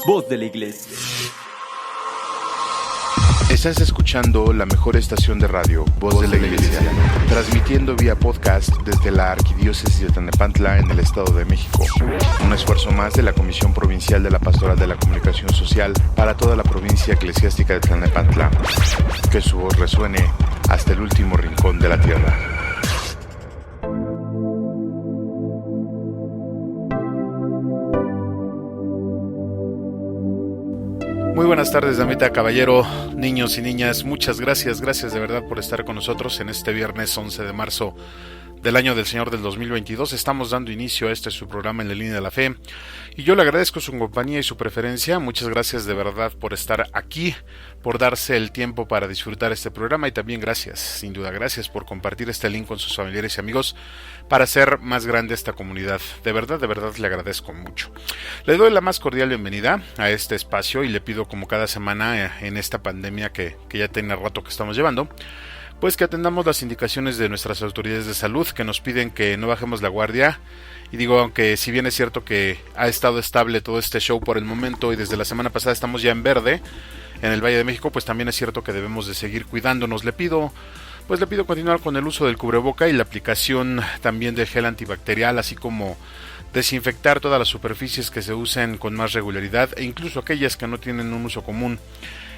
Voz de la Iglesia. Estás escuchando la mejor estación de radio, Voz de la Iglesia, transmitiendo vía podcast desde la Arquidiócesis de Tlalnepantla en el Estado de México. Un esfuerzo más de la Comisión Provincial de la Pastoral de la Comunicación Social para toda la provincia eclesiástica de Tlalnepantla. Que su voz resuene hasta el último rincón de la tierra. Muy buenas tardes, damita, caballero, niños y niñas. Muchas gracias de verdad por estar con nosotros en este viernes 11 de marzo del año del Señor del 2022. Estamos dando inicio a su programa En la Línea de la Fe. Y yo le agradezco su compañía y su preferencia. Muchas gracias de verdad por estar aquí, por darse el tiempo para disfrutar este programa. Y también gracias, sin duda, gracias por compartir este link con sus familiares y amigos para hacer más grande esta comunidad. De verdad le agradezco mucho. Le doy la más cordial bienvenida a este espacio y le pido, como cada semana en esta pandemia que ya tiene rato que estamos llevando, pues que atendamos las indicaciones de nuestras autoridades de salud, que nos piden que no bajemos la guardia. Y digo, aunque si bien es cierto que ha estado estable todo este show por el momento y desde la semana pasada estamos ya en verde en el Valle de México, pues también es cierto que debemos de seguir cuidándonos. Le pido continuar con el uso del cubreboca y la aplicación también del gel antibacterial, así como desinfectar todas las superficies que se usen con más regularidad e incluso aquellas que no tienen un uso común.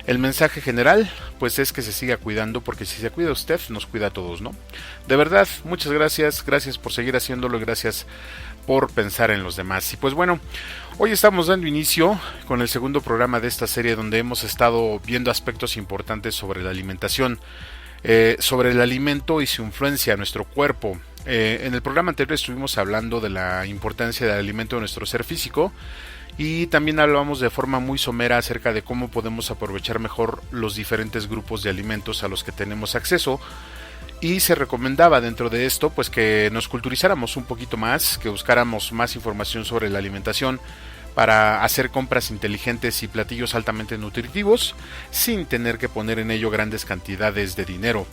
El mensaje general, pues, es que se siga cuidando, porque si se cuida usted, nos cuida a todos, ¿no? De verdad, muchas gracias por seguir haciéndolo y gracias por pensar en los demás. Y pues bueno, hoy estamos dando inicio con el segundo programa de esta serie donde hemos estado viendo aspectos importantes sobre la alimentación, sobre el alimento y su influencia en nuestro cuerpo. En el programa anterior estuvimos hablando de la importancia del alimento en nuestro ser físico. Y también hablábamos de forma muy somera acerca de cómo podemos aprovechar mejor los diferentes grupos de alimentos a los que tenemos acceso. Y se recomendaba dentro de esto, pues, que nos culturizáramos un poquito más, que buscáramos más información sobre la alimentación para hacer compras inteligentes y platillos altamente nutritivos sin tener que poner en ello grandes cantidades de dinero.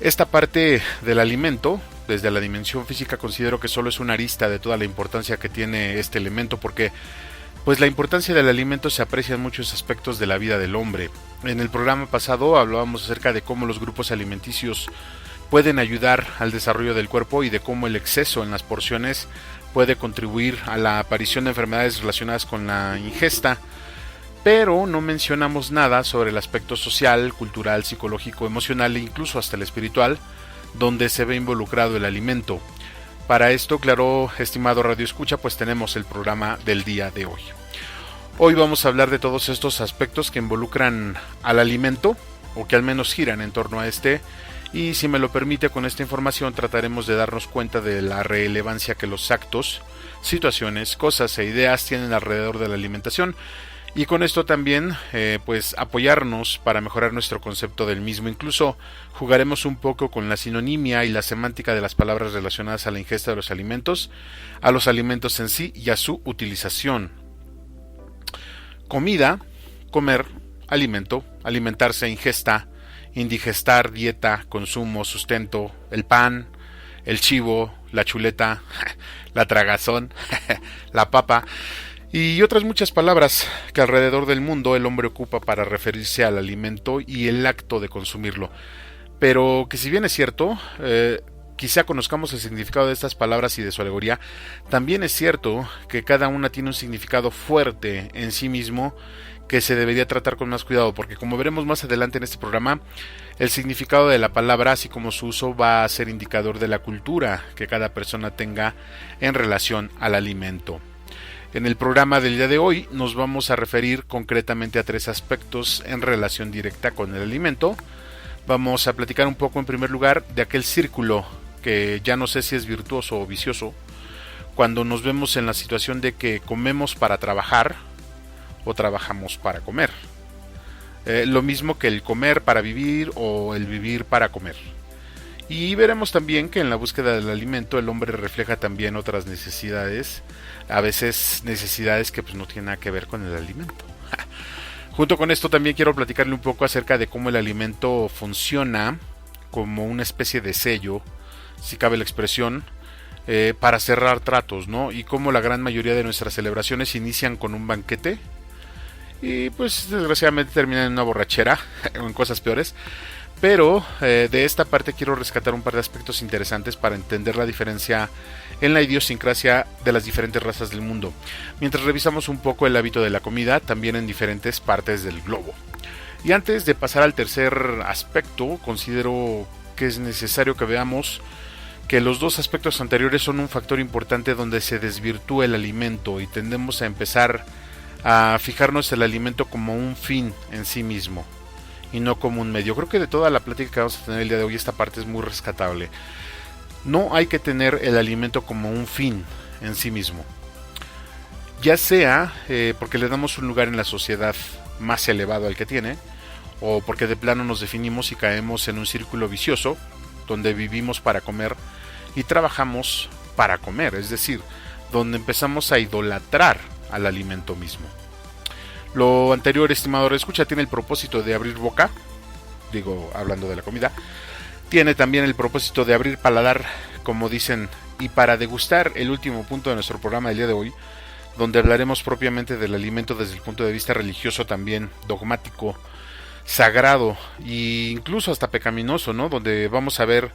Esta parte del alimento, desde la dimensión física, considero que solo es una arista de toda la importancia que tiene este elemento, porque pues la importancia del alimento se aprecia en muchos aspectos de la vida del hombre. En el programa pasado hablábamos acerca de cómo los grupos alimenticios pueden ayudar al desarrollo del cuerpo y de cómo el exceso en las porciones puede contribuir a la aparición de enfermedades relacionadas con la ingesta. Pero no mencionamos nada sobre el aspecto social, cultural, psicológico, emocional e incluso hasta el espiritual, donde se ve involucrado el alimento. Para esto, claro, estimado Radio Escucha, pues tenemos el programa del día de hoy. Hoy vamos a hablar de todos estos aspectos que involucran al alimento, o que al menos giran en torno a este, y si me lo permite, con esta información trataremos de darnos cuenta de la relevancia que los actos, situaciones, cosas e ideas tienen alrededor de la alimentación. Y con esto también, pues apoyarnos para mejorar nuestro concepto del mismo. Incluso jugaremos un poco con la sinonimia y la semántica de las palabras relacionadas a la ingesta de los alimentos, a los alimentos en sí y a su utilización. Comida, comer, alimento, alimentarse, ingesta, indigestar, dieta, consumo, sustento, el pan, el chivo, la chuleta, la tragazón, la papa, y otras muchas palabras que alrededor del mundo el hombre ocupa para referirse al alimento y el acto de consumirlo. Pero que si bien es cierto, quizá conozcamos el significado de estas palabras y de su alegoría, también es cierto que cada una tiene un significado fuerte en sí mismo que se debería tratar con más cuidado, porque como veremos más adelante en este programa, el significado de la palabra, así como su uso, va a ser indicador de la cultura que cada persona tenga en relación al alimento. En el programa del día de hoy nos vamos a referir concretamente a 3 aspectos en relación directa con el alimento. Vamos a platicar un poco en primer lugar de aquel círculo que ya no sé si es virtuoso o vicioso, cuando nos vemos en la situación de que comemos para trabajar o trabajamos para comer. Lo mismo que el comer para vivir o el vivir para comer. Y veremos también que en la búsqueda del alimento el hombre refleja también otras necesidades, a veces necesidades que pues no tienen nada que ver con el alimento. Junto con esto también quiero platicarle un poco acerca de cómo el alimento funciona como una especie de sello, si cabe la expresión, para cerrar tratos, ¿no? Y cómo la gran mayoría de nuestras celebraciones inician con un banquete y pues desgraciadamente terminan en una borrachera o en cosas peores. Pero de esta parte quiero rescatar un par de aspectos interesantes para entender la diferencia en la idiosincrasia de las diferentes razas del mundo, mientras revisamos un poco el hábito de la comida también en diferentes partes del globo. Y antes de pasar al tercer aspecto, considero que es necesario que veamos que los dos aspectos anteriores son un factor importante donde se desvirtúa el alimento y tendemos a empezar a fijarnos el alimento como un fin en sí mismo y no como un medio. Creo que de toda la plática que vamos a tener el día de hoy, esta parte es muy rescatable. No hay que tener el alimento como un fin en sí mismo, ya sea porque le damos un lugar en la sociedad más elevado al que tiene, o porque de plano nos definimos y caemos en un círculo vicioso donde vivimos para comer y trabajamos para comer, es decir, donde empezamos a idolatrar al alimento mismo. Lo anterior, estimado escucha, tiene el propósito de abrir boca, digo, hablando de la comida, tiene también el propósito de abrir paladar, como dicen, y para degustar el último punto de nuestro programa del día de hoy, donde hablaremos propiamente del alimento desde el punto de vista religioso, también dogmático, sagrado e incluso hasta pecaminoso, ¿no? Donde vamos a ver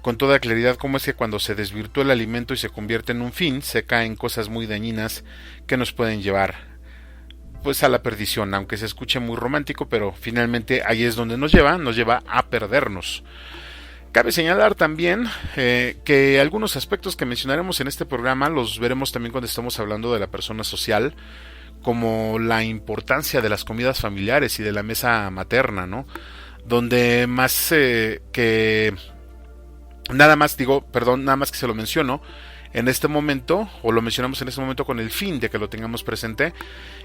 con toda claridad cómo es que cuando se desvirtúa el alimento y se convierte en un fin, se caen cosas muy dañinas que nos pueden llevar pues a la perdición, aunque se escuche muy romántico, pero finalmente ahí es donde nos lleva a perdernos. Cabe señalar también que algunos aspectos que mencionaremos en este programa los veremos también cuando estamos hablando de la persona social, como la importancia de las comidas familiares y de la mesa materna, ¿no? Donde más que nada más que se lo menciono en este momento, o lo mencionamos en este momento con el fin de que lo tengamos presente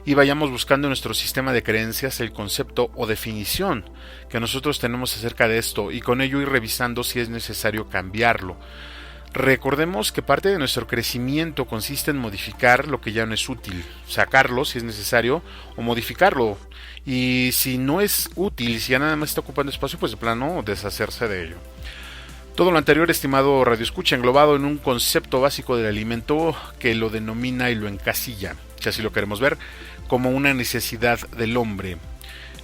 y vayamos buscando en nuestro sistema de creencias el concepto o definición que nosotros tenemos acerca de esto y con ello ir revisando si es necesario cambiarlo. Recordemos que parte de nuestro crecimiento consiste en modificar lo que ya no es útil, sacarlo si es necesario o modificarlo, y si no es útil, si ya nada más está ocupando espacio, pues de plano deshacerse de ello. Todo lo anterior, estimado radioescucha, englobado en un concepto básico del alimento que lo denomina y lo encasilla, si así lo queremos ver, como una necesidad del hombre.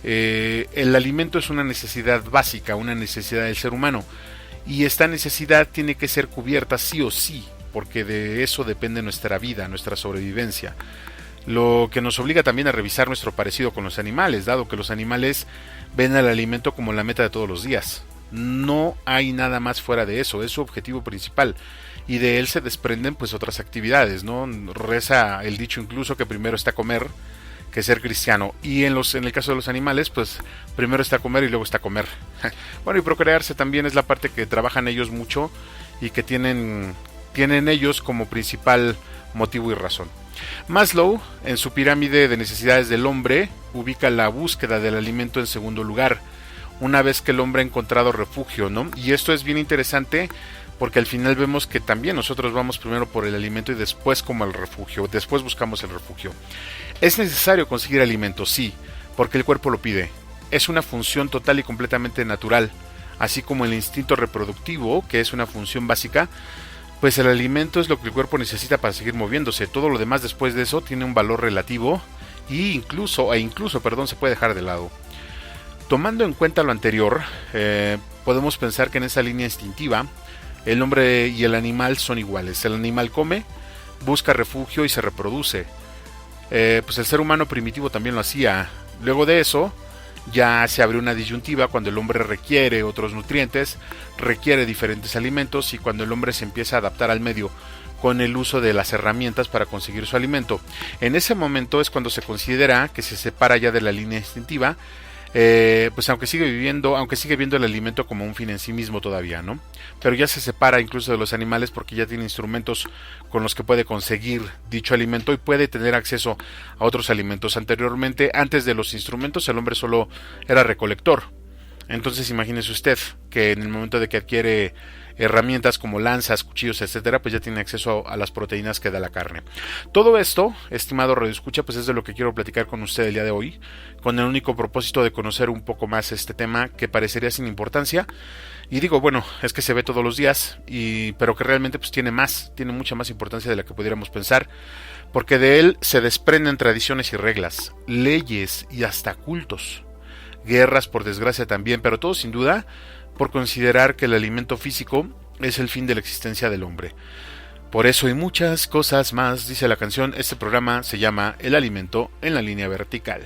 El alimento es una necesidad básica, una necesidad del ser humano, y esta necesidad tiene que ser cubierta sí o sí, porque de eso depende nuestra vida, nuestra sobrevivencia. Lo que nos obliga también a revisar nuestro parecido con los animales, dado que los animales ven al alimento como la meta de todos los días. No hay nada más fuera de eso, es su objetivo principal y de él se desprenden pues otras actividades, ¿no? Reza el dicho incluso que primero está comer que ser cristiano, y en el caso de los animales pues primero está comer y luego está comer. Bueno, y procrearse también es la parte que trabajan ellos mucho y que tienen ellos como principal motivo y razón. Maslow, en su pirámide de necesidades del hombre, ubica la búsqueda del alimento en segundo lugar, una vez que el hombre ha encontrado refugio, ¿no? Y esto es bien interesante porque al final vemos que también nosotros vamos primero por el alimento y después como el refugio, después buscamos el refugio. ¿Es necesario conseguir alimento? Sí, porque el cuerpo lo pide. Es una función total y completamente natural, así como el instinto reproductivo, que es una función básica, pues el alimento es lo que el cuerpo necesita para seguir moviéndose. Todo lo demás después de eso tiene un valor relativo e incluso se puede dejar de lado. Tomando en cuenta lo anterior, podemos pensar que en esa línea instintiva, el hombre y el animal son iguales. El animal come, busca refugio y se reproduce. Pues el ser humano primitivo también lo hacía. Luego de eso, ya se abre una disyuntiva cuando el hombre requiere otros nutrientes, requiere diferentes alimentos y cuando el hombre se empieza a adaptar al medio con el uso de las herramientas para conseguir su alimento. En ese momento es cuando se considera que se separa ya de la línea instintiva. Pues aunque sigue viendo el alimento como un fin en sí mismo todavía, ¿no? Pero ya se separa incluso de los animales porque ya tiene instrumentos con los que puede conseguir dicho alimento y puede tener acceso a otros alimentos. Anteriormente, antes de los instrumentos, el hombre solo era recolector. Entonces imagínese usted que en el momento de que adquiere herramientas como lanzas, cuchillos, etcétera, pues ya tiene acceso a las proteínas que da la carne. Todo esto, estimado radioescucha, pues es de lo que quiero platicar con usted el día de hoy, con el único propósito de conocer un poco más este tema que parecería sin importancia. Y digo, bueno, es que se ve todos los días, pero que realmente pues tiene mucha más importancia de la que pudiéramos pensar, porque de él se desprenden tradiciones y reglas, leyes y hasta cultos. Guerras, por desgracia, también, pero todo sin duda por considerar que el alimento físico es el fin de la existencia del hombre. Por eso y muchas cosas más, dice la canción, este programa se llama El Alimento en la Línea Vertical.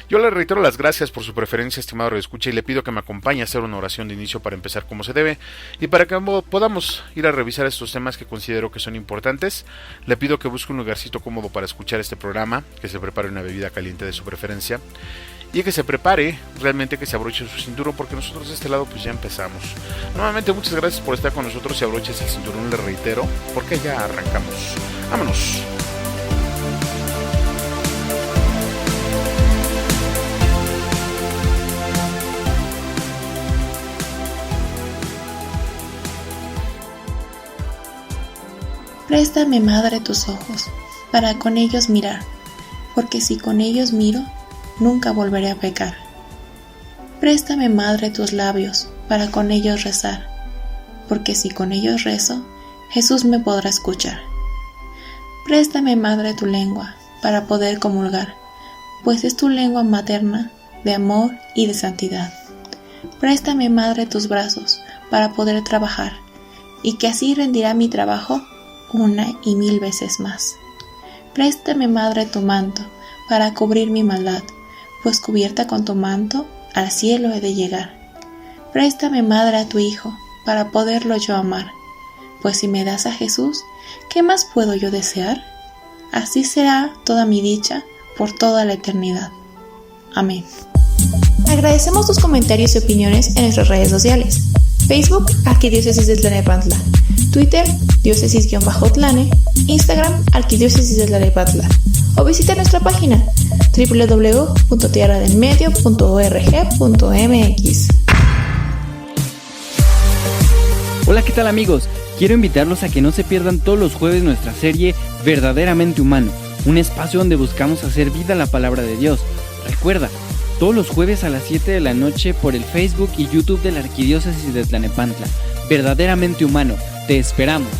Yo le reitero las gracias por su preferencia, estimado radioescucha, y le pido que me acompañe a hacer una oración de inicio para empezar como se debe, y para que podamos ir a revisar estos temas que considero que son importantes. Le pido que busque un lugarcito cómodo para escuchar este programa, que se prepare una bebida caliente de su preferencia, y que se prepare, realmente que se abroche su cinturón, porque nosotros de este lado pues ya empezamos. Nuevamente muchas gracias por estar con nosotros, y abroches el cinturón, le reitero, porque ya arrancamos. ¡Vámonos! Préstame, Madre, tus ojos, para con ellos mirar, porque si con ellos miro, nunca volveré a pecar. Préstame, Madre, tus labios, para con ellos rezar, porque si con ellos rezo, Jesús me podrá escuchar. Préstame, Madre, tu lengua, para poder comulgar, pues es tu lengua materna de amor y de santidad. Préstame, Madre, tus brazos, para poder trabajar, y que así rendirá mi trabajo 1 y 1000 veces más. Préstame, Madre, tu manto, para cubrir mi maldad, pues cubierta con tu manto, al cielo he de llegar. Préstame, Madre, a tu Hijo, para poderlo yo amar, pues si me das a Jesús, ¿qué más puedo yo desear? Así será toda mi dicha por toda la eternidad. Amén. Agradecemos tus comentarios y opiniones en nuestras redes sociales. Facebook, Arquidiócesis de Tlalnepantla. Twitter, diócesis-tlane. Instagram, Arquidiócesis de Tlalnepantla. O visita nuestra página www.tierradelmedio.org.mx. Hola, ¿qué tal, amigos? Quiero invitarlos a que no se pierdan todos los jueves nuestra serie Verdaderamente Humano, un espacio donde buscamos hacer vida a la palabra de Dios. Recuerda, todos los jueves a las 7 de la noche por el Facebook y YouTube de la Arquidiócesis de Tlalnepantla. Verdaderamente Humano, te esperamos.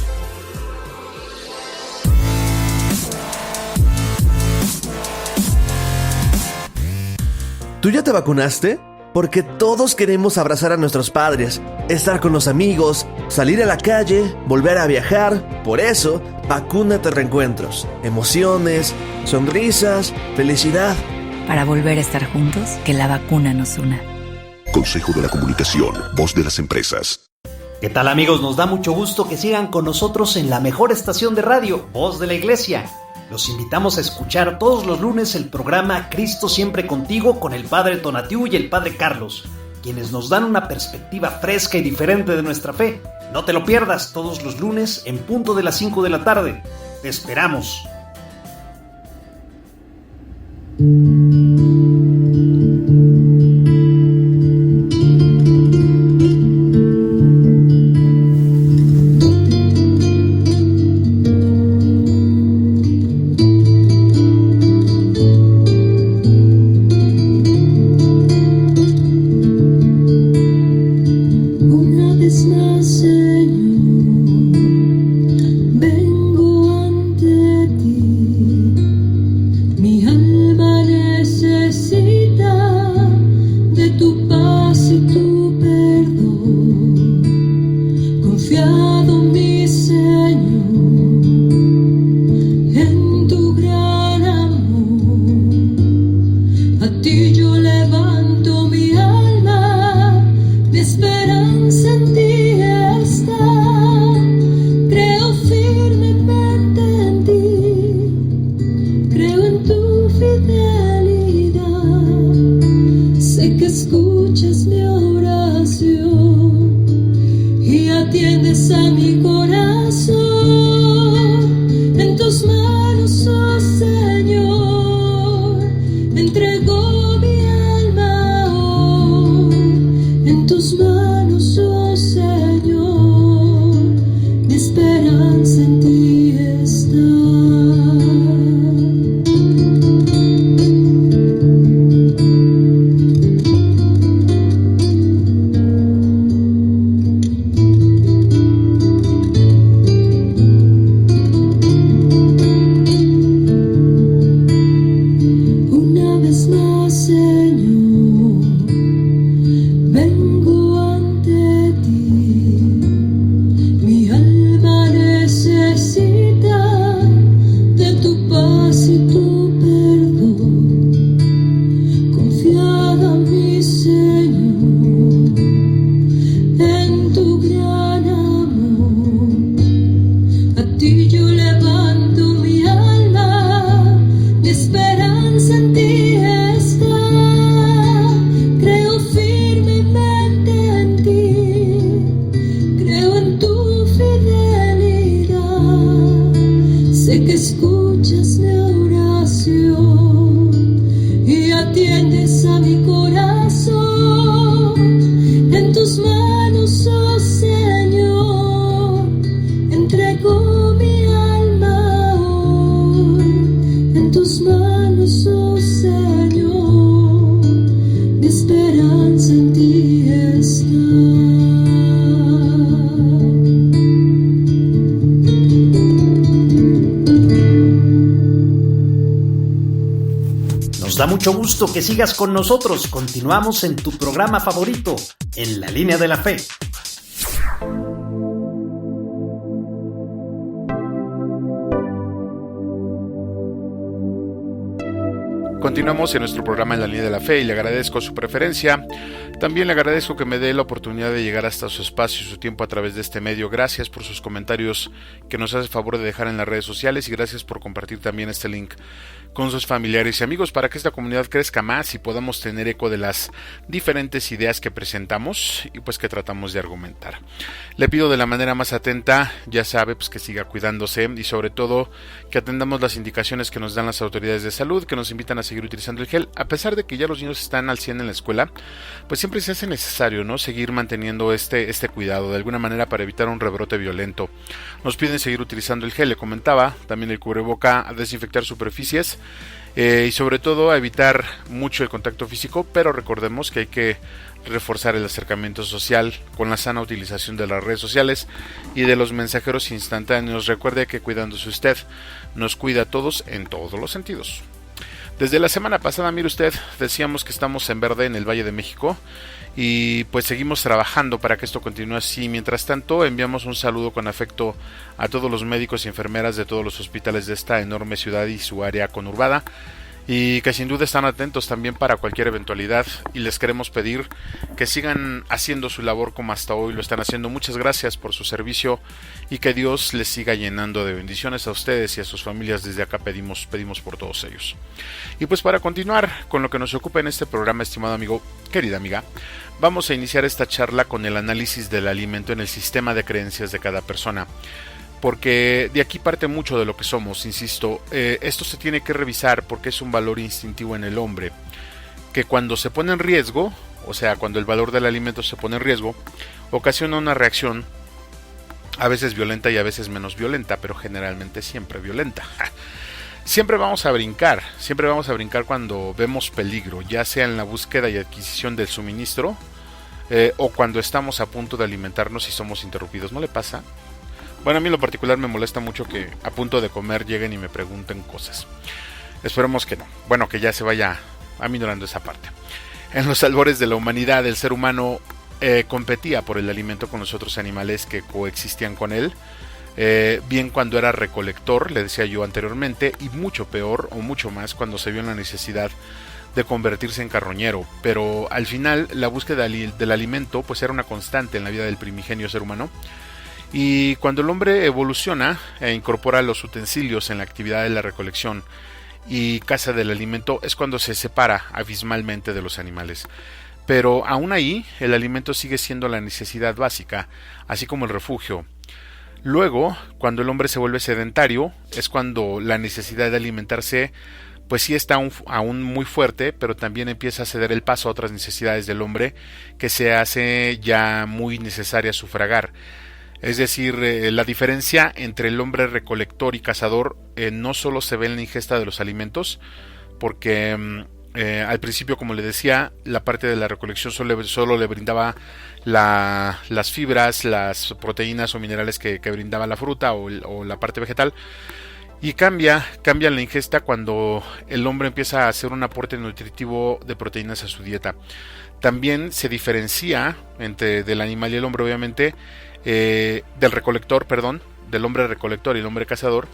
¿Tú ya te vacunaste? Porque todos queremos abrazar a nuestros padres, estar con los amigos, salir a la calle, volver a viajar. Por eso, Vacúnate Reencuentros. Emociones, sonrisas, felicidad. Para volver a estar juntos, que la vacuna nos una. Consejo de la Comunicación, voz de las empresas. ¿Qué tal, amigos? Nos da mucho gusto que sigan con nosotros en la mejor estación de radio, Voz de la Iglesia. Los invitamos a escuchar todos los lunes el programa Cristo Siempre Contigo con el Padre Tonatiuh y el Padre Carlos, quienes nos dan una perspectiva fresca y diferente de nuestra fe. No te lo pierdas, todos los lunes en punto de las 5 de la tarde. Te esperamos. Vengo ante ti, mi alma escuchas mi oración y atiendes a mi corazón. En tus manos, oh Señor, entrego mi alma hoy. En tus manos, oh Señor, mi esperanza en ti está. Nos da mucho gusto que sigas con nosotros. Continuamos en tu programa favorito, En la Línea de la Fe. Continuamos en nuestro programa En la Línea de la Fe y le agradezco su preferencia. También le agradezco que me dé la oportunidad de llegar hasta su espacio y su tiempo a través de este medio. Gracias por sus comentarios que nos hace favor de dejar en las redes sociales y gracias por compartir también este link con sus familiares y amigos para que esta comunidad crezca más y podamos tener eco de las diferentes ideas que presentamos y pues que tratamos de argumentar. Le pido de la manera más atenta, ya sabe, pues que siga cuidándose y sobre todo que atendamos las indicaciones que nos dan las autoridades de salud, que nos invitan a seguir utilizando el gel. A pesar de que ya los niños están al 100 en la escuela, pues siempre se hace necesario, ¿no?, seguir manteniendo este cuidado de alguna manera para evitar un rebrote violento. Nos piden seguir utilizando el gel, le comentaba, también el cubreboca, a desinfectar superficies y sobre todo a evitar mucho el contacto físico, pero recordemos que hay que reforzar el acercamiento social con la sana utilización de las redes sociales y de los mensajeros instantáneos. Recuerde que cuidándose usted nos cuida a todos en todos los sentidos. Desde la semana pasada, mire usted, decíamos que estamos en verde en el Valle de México y pues seguimos trabajando para que esto continúe así. Mientras tanto, enviamos un saludo con afecto a todos los médicos y enfermeras de todos los hospitales de esta enorme ciudad y su área conurbada, y que sin duda están atentos también para cualquier eventualidad, y les queremos pedir que sigan haciendo su labor como hasta hoy lo están haciendo. Muchas gracias por su servicio y que Dios les siga llenando de bendiciones a ustedes y a sus familias. Desde acá pedimos por todos ellos. Y pues para continuar con lo que nos ocupa en este programa, estimado amigo, querida amiga, vamos a iniciar esta charla con el análisis del alimento en el sistema de creencias de cada persona, porque de aquí parte mucho de lo que somos. Insisto, esto se tiene que revisar porque es un valor instintivo en el hombre, que cuando se pone en riesgo, o sea, cuando el valor del alimento se pone en riesgo, ocasiona una reacción a veces violenta y a veces menos violenta, pero generalmente siempre violenta. Siempre vamos a brincar cuando vemos peligro, ya sea en la búsqueda y adquisición del suministro, o cuando estamos a punto de alimentarnos y somos interrumpidos. ¿No le pasa? Bueno, a mí en lo particular me molesta mucho que a punto de comer lleguen y me pregunten cosas. Esperemos que no. Bueno, que ya se vaya aminorando esa parte. En los albores de la humanidad, el ser humano competía por el alimento con los otros animales que coexistían con él. Bien cuando era recolector, le decía yo anteriormente, y mucho peor o mucho más cuando se vio en la necesidad de convertirse en carroñero. Pero al final la búsqueda del alimento pues era una constante en la vida del primigenio ser humano. Y cuando el hombre evoluciona e incorpora los utensilios en la actividad de la recolección y caza del alimento, es cuando se separa abismalmente de los animales. Pero aún ahí, el alimento sigue siendo la necesidad básica, así como el refugio. Luego, cuando el hombre se vuelve sedentario, es cuando la necesidad de alimentarse pues sí está aún muy fuerte, pero también empieza a ceder el paso a otras necesidades del hombre que se hace ya muy necesaria sufragar. Es decir, la diferencia entre el hombre recolector y cazador no solo se ve en la ingesta de los alimentos, porque al principio, como le decía, la parte de la recolección solo le brindaba las fibras, las proteínas o minerales que brindaba la fruta o la parte vegetal, y cambia la ingesta cuando el hombre empieza a hacer un aporte nutritivo de proteínas a su dieta. También se diferencia del animal y el hombre, obviamente, del hombre recolector y el hombre cazador,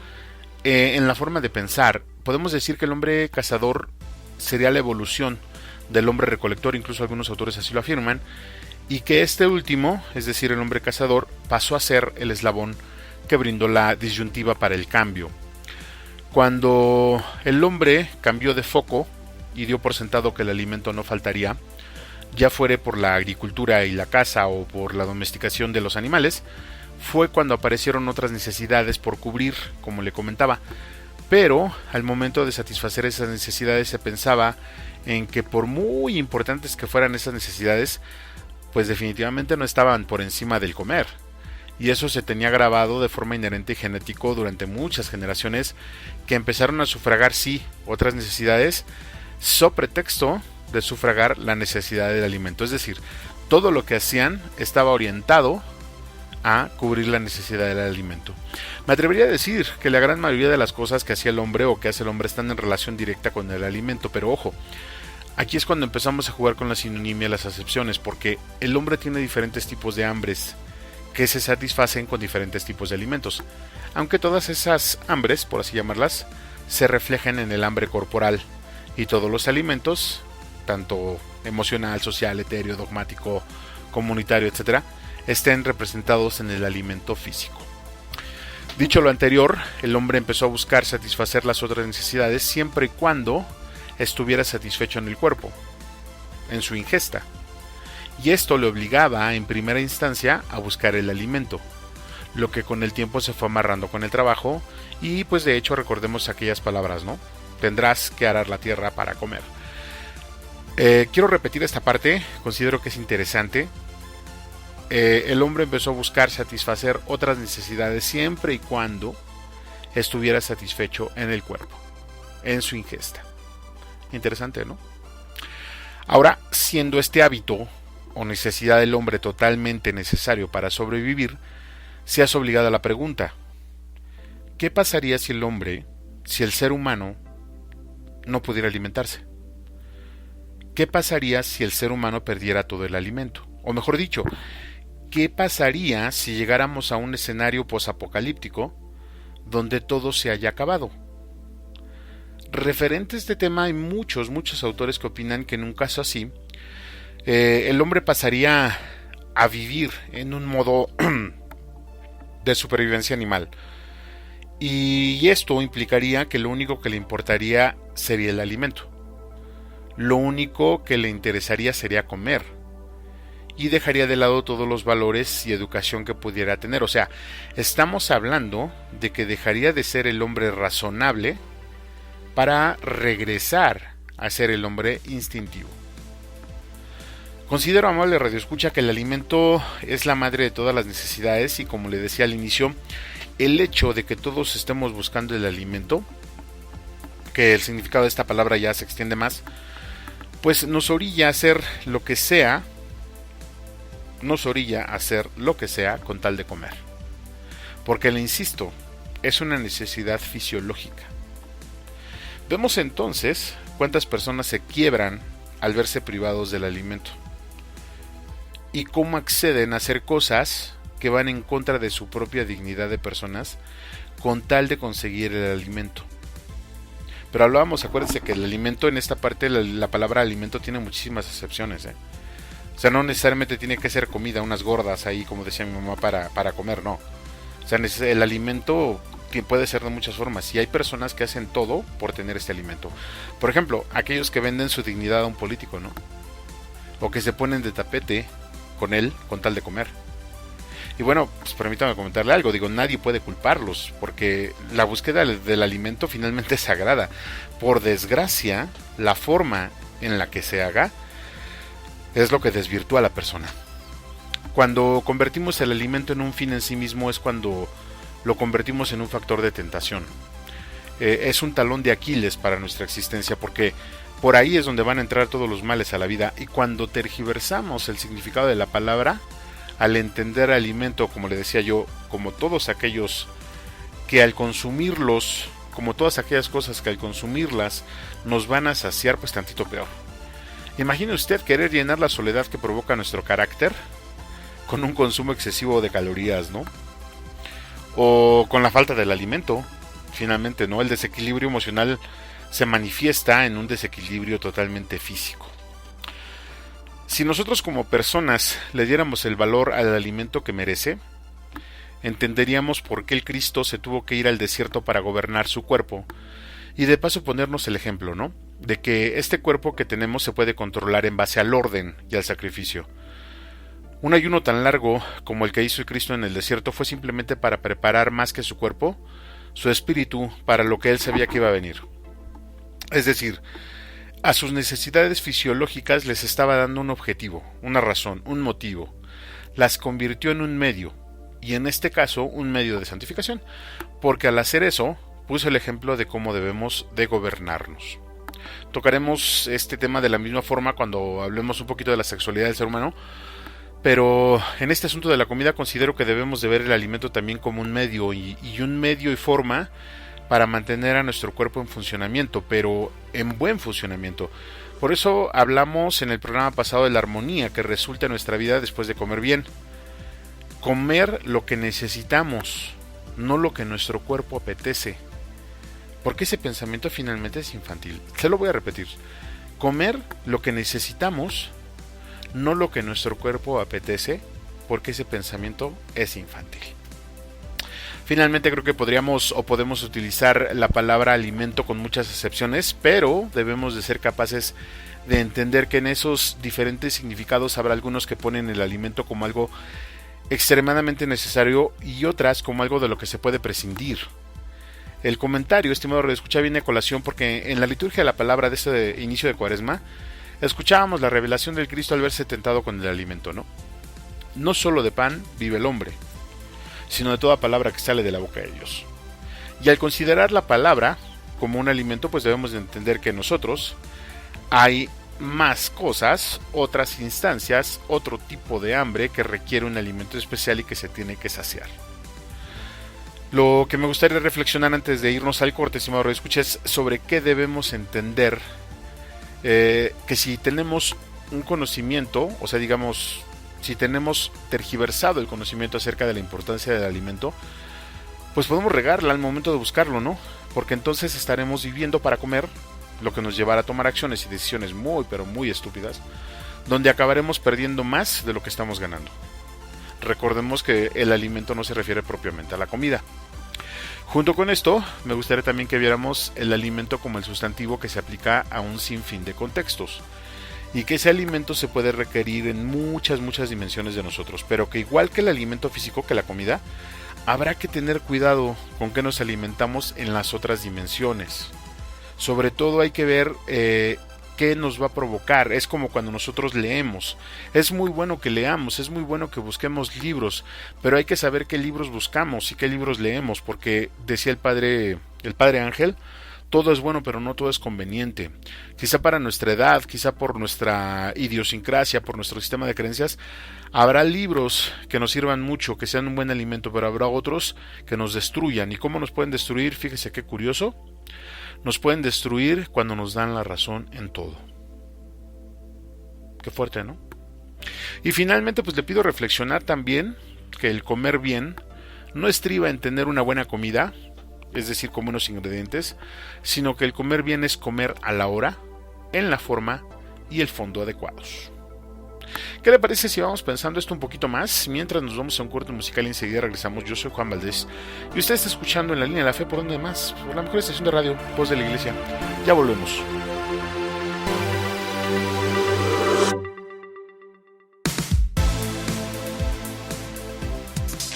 en la forma de pensar. Podemos decir que el hombre cazador sería la evolución del hombre recolector, incluso algunos autores así lo afirman, y que este último, es decir, el hombre cazador, pasó a ser el eslabón que brindó la disyuntiva para el cambio. Cuando el hombre cambió de foco y dio por sentado que el alimento no faltaría, ya fuere por la agricultura y la caza o por la domesticación de los animales, fue cuando aparecieron otras necesidades por cubrir, como le comentaba. Pero al momento de satisfacer esas necesidades se pensaba en que por muy importantes que fueran esas necesidades, pues definitivamente no estaban por encima del comer. Y eso se tenía grabado de forma inherente y genético durante muchas generaciones, que empezaron a sufragar sí otras necesidades, so pretexto de sufragar la necesidad del alimento. Es decir, todo lo que hacían estaba orientado a cubrir la necesidad del alimento. Me atrevería a decir que la gran mayoría de las cosas que hacía el hombre o que hace el hombre están en relación directa con el alimento, pero ojo, aquí es cuando empezamos a jugar con la sinonimia y las acepciones, porque el hombre tiene diferentes tipos de hambres que se satisfacen con diferentes tipos de alimentos, aunque todas esas hambres, por así llamarlas, se reflejan en el hambre corporal, y todos los alimentos, tanto emocional, social, etéreo, dogmático, comunitario, etc., estén representados en el alimento físico. Dicho lo anterior, el hombre empezó a buscar satisfacer las otras necesidades siempre y cuando estuviera satisfecho en el cuerpo, en su ingesta, y esto le obligaba en primera instancia a buscar el alimento, lo que con el tiempo se fue amarrando con el trabajo, y pues de hecho recordemos aquellas palabras, ¿no? Tendrás que arar la tierra para comer. Quiero repetir esta parte, considero que es interesante. El hombre empezó a buscar satisfacer otras necesidades siempre y cuando estuviera satisfecho en el cuerpo, en su ingesta. Interesante, ¿no? Ahora, siendo este hábito o necesidad del hombre totalmente necesario para sobrevivir, se hace obligada la pregunta: ¿qué pasaría si el ser humano no pudiera alimentarse? ¿Qué pasaría si el ser humano perdiera todo el alimento? O mejor dicho, ¿qué pasaría si llegáramos a un escenario posapocalíptico donde todo se haya acabado? Referente a este tema hay muchos autores que opinan que en un caso así, el hombre pasaría a vivir en un modo de supervivencia animal. Y esto implicaría que lo único que le importaría sería el alimento. Lo único que le interesaría sería comer. Y dejaría de lado todos los valores y educación que pudiera tener. O sea, estamos hablando de que dejaría de ser el hombre razonable para regresar a ser el hombre instintivo. Considero, amable radioescucha, que el alimento es la madre de todas las necesidades, y como le decía al inicio, el hecho de que todos estemos buscando el alimento, que el significado de esta palabra ya se extiende más, pues nos orilla a hacer lo que sea, con tal de comer. Porque, le insisto, es una necesidad fisiológica. Vemos entonces cuántas personas se quiebran al verse privados del alimento, y cómo acceden a hacer cosas que van en contra de su propia dignidad de personas con tal de conseguir el alimento. Pero hablábamos, acuérdense que el alimento, en esta parte la palabra alimento tiene muchísimas acepciones, O sea, no necesariamente tiene que ser comida, unas gordas ahí, como decía mi mamá, para comer, no. O sea, el alimento puede ser de muchas formas, y hay personas que hacen todo por tener este alimento. Por ejemplo, aquellos que venden su dignidad a un político, ¿no? O que se ponen de tapete con él con tal de comer. Y bueno, pues permítame comentarle algo, nadie puede culparlos, porque la búsqueda del alimento finalmente es sagrada. Por desgracia, la forma en la que se haga es lo que desvirtúa a la persona. Cuando convertimos el alimento en un fin en sí mismo es cuando lo convertimos en un factor de tentación. Es un talón de Aquiles para nuestra existencia, porque por ahí es donde van a entrar todos los males a la vida. Y cuando tergiversamos el significado de la palabra, al entender alimento, como le decía yo, como todos aquellos que al consumirlos, como todas aquellas cosas que al consumirlas nos van a saciar, pues tantito peor. Imagine usted querer llenar la soledad que provoca nuestro carácter con un consumo excesivo de calorías, ¿no? O con la falta del alimento, finalmente, ¿no? El desequilibrio emocional se manifiesta en un desequilibrio totalmente físico. Si nosotros como personas le diéramos el valor al alimento que merece, entenderíamos por qué el Cristo se tuvo que ir al desierto para gobernar su cuerpo, y de paso ponernos el ejemplo, ¿no? De que este cuerpo que tenemos se puede controlar en base al orden y al sacrificio. Un ayuno tan largo como el que hizo el Cristo en el desierto fue simplemente para preparar más que su cuerpo, su espíritu para lo que él sabía que iba a venir. Es decir, a sus necesidades fisiológicas les estaba dando un objetivo, una razón, un motivo. Las convirtió en un medio, y en este caso un medio de santificación, porque al hacer eso puso el ejemplo de cómo debemos de gobernarnos. Tocaremos este tema de la misma forma cuando hablemos un poquito de la sexualidad del ser humano, pero en este asunto de la comida considero que debemos de ver el alimento también como un medio y un medio y forma para mantener a nuestro cuerpo en funcionamiento, pero en buen funcionamiento. Por eso hablamos en el programa pasado de la armonía que resulta en nuestra vida después de comer bien. Comer lo que necesitamos, no lo que nuestro cuerpo apetece. Porque ese pensamiento finalmente es infantil. Se lo voy a repetir. Comer lo que necesitamos, no lo que nuestro cuerpo apetece, porque ese pensamiento es infantil. Finalmente creo que podemos utilizar la palabra alimento con muchas excepciones, pero debemos de ser capaces de entender que en esos diferentes significados habrá algunos que ponen el alimento como algo extremadamente necesario y otras como algo de lo que se puede prescindir. El comentario, estimado radioescucha, viene a colación porque en la liturgia de la palabra de este inicio de Cuaresma escuchábamos la revelación del Cristo al verse tentado con el alimento, ¿no? No solo de pan vive el hombre, sino de toda palabra que sale de la boca de Dios. Y al considerar la palabra como un alimento, pues debemos de entender que nosotros hay más cosas, otras instancias, otro tipo de hambre que requiere un alimento especial y que se tiene que saciar. Lo que me gustaría reflexionar antes de irnos al corte, estimado radioescucha, es sobre qué debemos entender, que si tenemos un conocimiento, o sea, digamos, si tenemos tergiversado el conocimiento acerca de la importancia del alimento, pues podemos regarla al momento de buscarlo, ¿no? Porque entonces estaremos viviendo para comer, lo que nos llevará a tomar acciones y decisiones muy, pero muy estúpidas, donde acabaremos perdiendo más de lo que estamos ganando. Recordemos que el alimento no se refiere propiamente a la comida. Junto con esto, me gustaría también que viéramos el alimento como el sustantivo que se aplica a un sinfín de contextos, y que ese alimento se puede requerir en muchas dimensiones de nosotros, pero que igual que el alimento físico, que la comida, habrá que tener cuidado con qué nos alimentamos en las otras dimensiones. Sobre todo hay que ver qué nos va a provocar. Es como cuando nosotros leemos. Es muy bueno que leamos, es muy bueno que busquemos libros, pero hay que saber qué libros buscamos y qué libros leemos, porque decía el padre Ángel, todo es bueno, pero no todo es conveniente. Quizá para nuestra edad, quizá por nuestra idiosincrasia, por nuestro sistema de creencias, habrá libros que nos sirvan mucho, que sean un buen alimento, pero habrá otros que nos destruyan. ¿Y cómo nos pueden destruir? Fíjese qué curioso. Nos pueden destruir cuando nos dan la razón en todo. Qué fuerte, ¿no? Y finalmente, pues le pido reflexionar también que el comer bien no estriba en tener una buena comida, es decir, con buenos ingredientes, sino que el comer bien es comer a la hora, en la forma y el fondo adecuados. ¿Qué le parece si vamos pensando esto un poquito más? Mientras nos vamos a un corte musical y enseguida regresamos. Yo soy Juan Valdés y usted está escuchando En la Línea de la Fe. ¿Por dónde más? Por la mejor estación de radio, Voz de la Iglesia. Ya volvemos.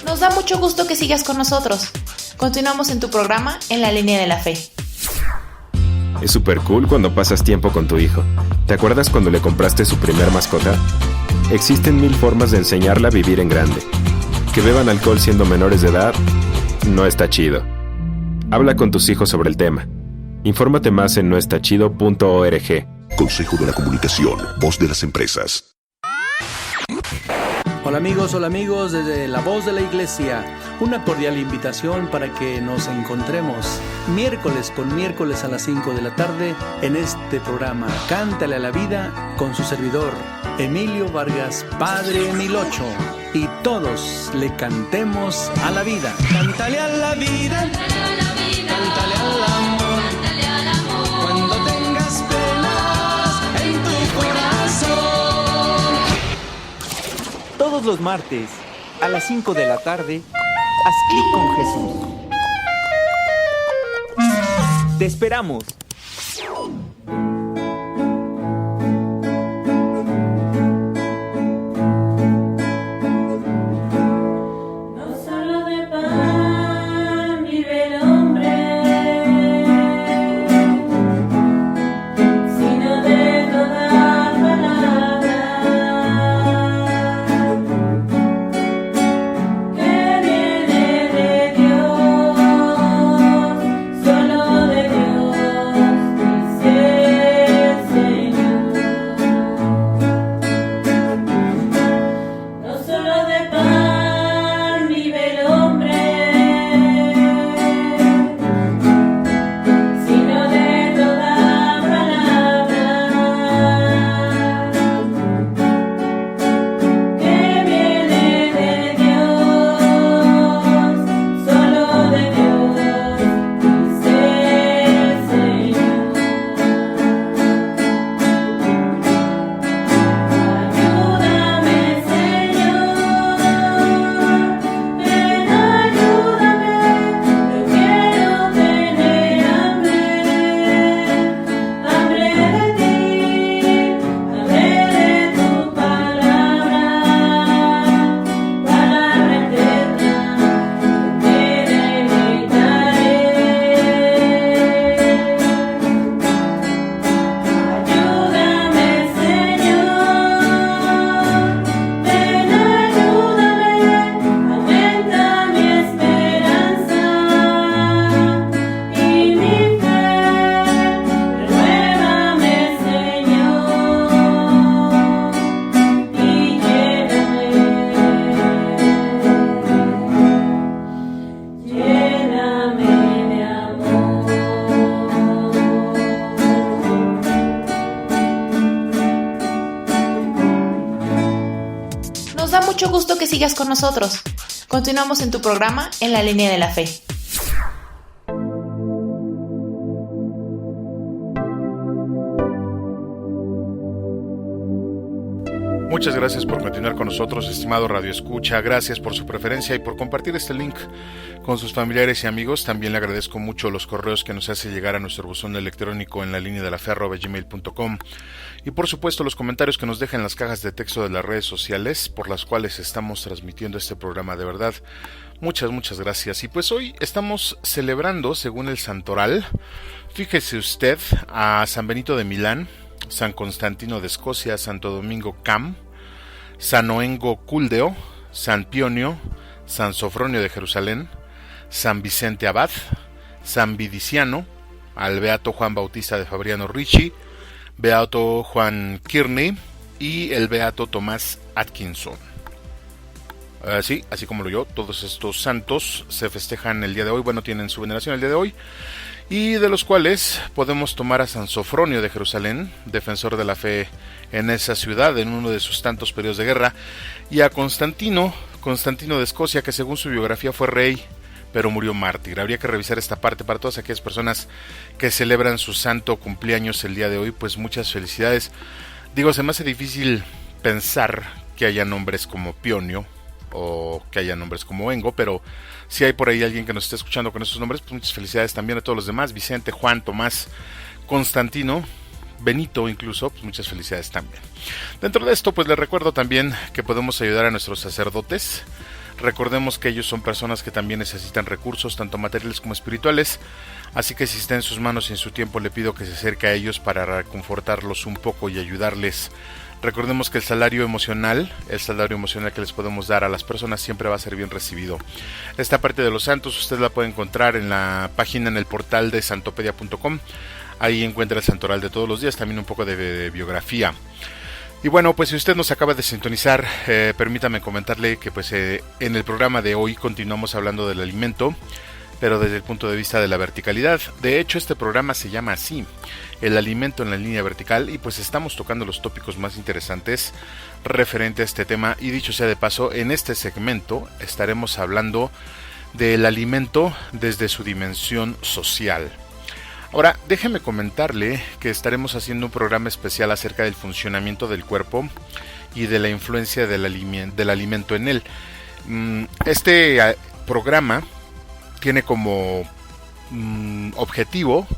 Nos da mucho gusto que sigas con nosotros. Continuamos en tu programa En la Línea de la Fe. Es súper cool cuando pasas tiempo con tu hijo. ¿Te acuerdas cuando le compraste su primer mascota? Existen 1000 formas de enseñarla a vivir en grande. Que beban alcohol siendo menores de edad no está chido. Habla con tus hijos sobre el tema. Infórmate más en noestachido.org. Consejo de la Comunicación, Voz de las Empresas. Hola amigos, desde La Voz de la Iglesia, una cordial invitación para que nos encontremos miércoles con miércoles a las 5 de la tarde en este programa Cántale a la Vida con su servidor Emilio Vargas, Padre Emilocho, y todos le cantemos a la vida. Cántale a la vida, cántale al amor, cuando tengas penas en tu corazón. Todos los martes, a las 5 de la tarde, haz clic con Jesús. ¡Te esperamos! No solo de pan vive el hombre. mucho gusto que sigas con nosotros. Continuamos en tu programa En la Línea de la Fe. Muchas gracias por continuar con nosotros, estimado Radio Escucha. Gracias por su preferencia y por compartir este link con sus familiares y amigos. También le agradezco mucho los correos que nos hace llegar a nuestro buzón electrónico en la línea de la fe @gmail.com y por supuesto los comentarios que nos deja en las cajas de texto de las redes sociales por las cuales estamos transmitiendo este programa. De verdad, muchas gracias. Y pues hoy estamos celebrando, según el santoral, fíjese usted, a San Benito de Milán, San Constantino de Escocia, Santo Domingo Cam, San Oengo Culdeo, San Pionio, San Sofronio de Jerusalén, San Vicente Abad, San Vidiciano, al Beato Juan Bautista de Fabriano Ricci, Beato Juan Kearney y el Beato Tomás Atkinson. Sí, así como lo yo, todos estos santos se festejan el día de hoy, bueno, tienen su veneración el día de hoy, y de los cuales podemos tomar a San Sofronio de Jerusalén, defensor de la fe en esa ciudad en uno de sus tantos periodos de guerra, y a Constantino de Escocia, que según su biografía fue rey, pero murió mártir. Habría que revisar esta parte para todas aquellas personas que celebran su santo cumpleaños el día de hoy, pues muchas felicidades. Digo, se me hace difícil pensar que haya nombres como Pionio o que haya nombres como Engo, pero si hay por ahí alguien que nos esté escuchando con esos nombres, pues muchas felicidades también a todos los demás, Vicente, Juan, Tomás, Constantino, Benito incluso, pues muchas felicidades también. Dentro de esto, pues les recuerdo también que podemos ayudar a nuestros sacerdotes. Recordemos que ellos son personas que también necesitan recursos, tanto materiales como espirituales, así que si está en sus manos y en su tiempo, le pido que se acerque a ellos para reconfortarlos un poco y ayudarles. Recordemos que el salario emocional que les podemos dar a las personas siempre va a ser bien recibido. Esta parte de los santos usted la puede encontrar en la página, en el portal de santopedia.com. Ahí encuentra el santoral de todos los días, también un poco de biografía. Y bueno, pues si usted nos acaba de sintonizar, permítame comentarle que pues en el programa de hoy continuamos hablando del alimento, pero desde el punto de vista de la verticalidad. De hecho, este programa se llama así, el alimento en la línea vertical, y pues estamos tocando los tópicos más interesantes referente a este tema. Y dicho sea de paso, en este segmento estaremos hablando del alimento desde su dimensión social. Ahora, déjeme comentarle que estaremos haciendo un programa especial acerca del funcionamiento del cuerpo y de la influencia del alimento en él. Este programa tiene como objetivo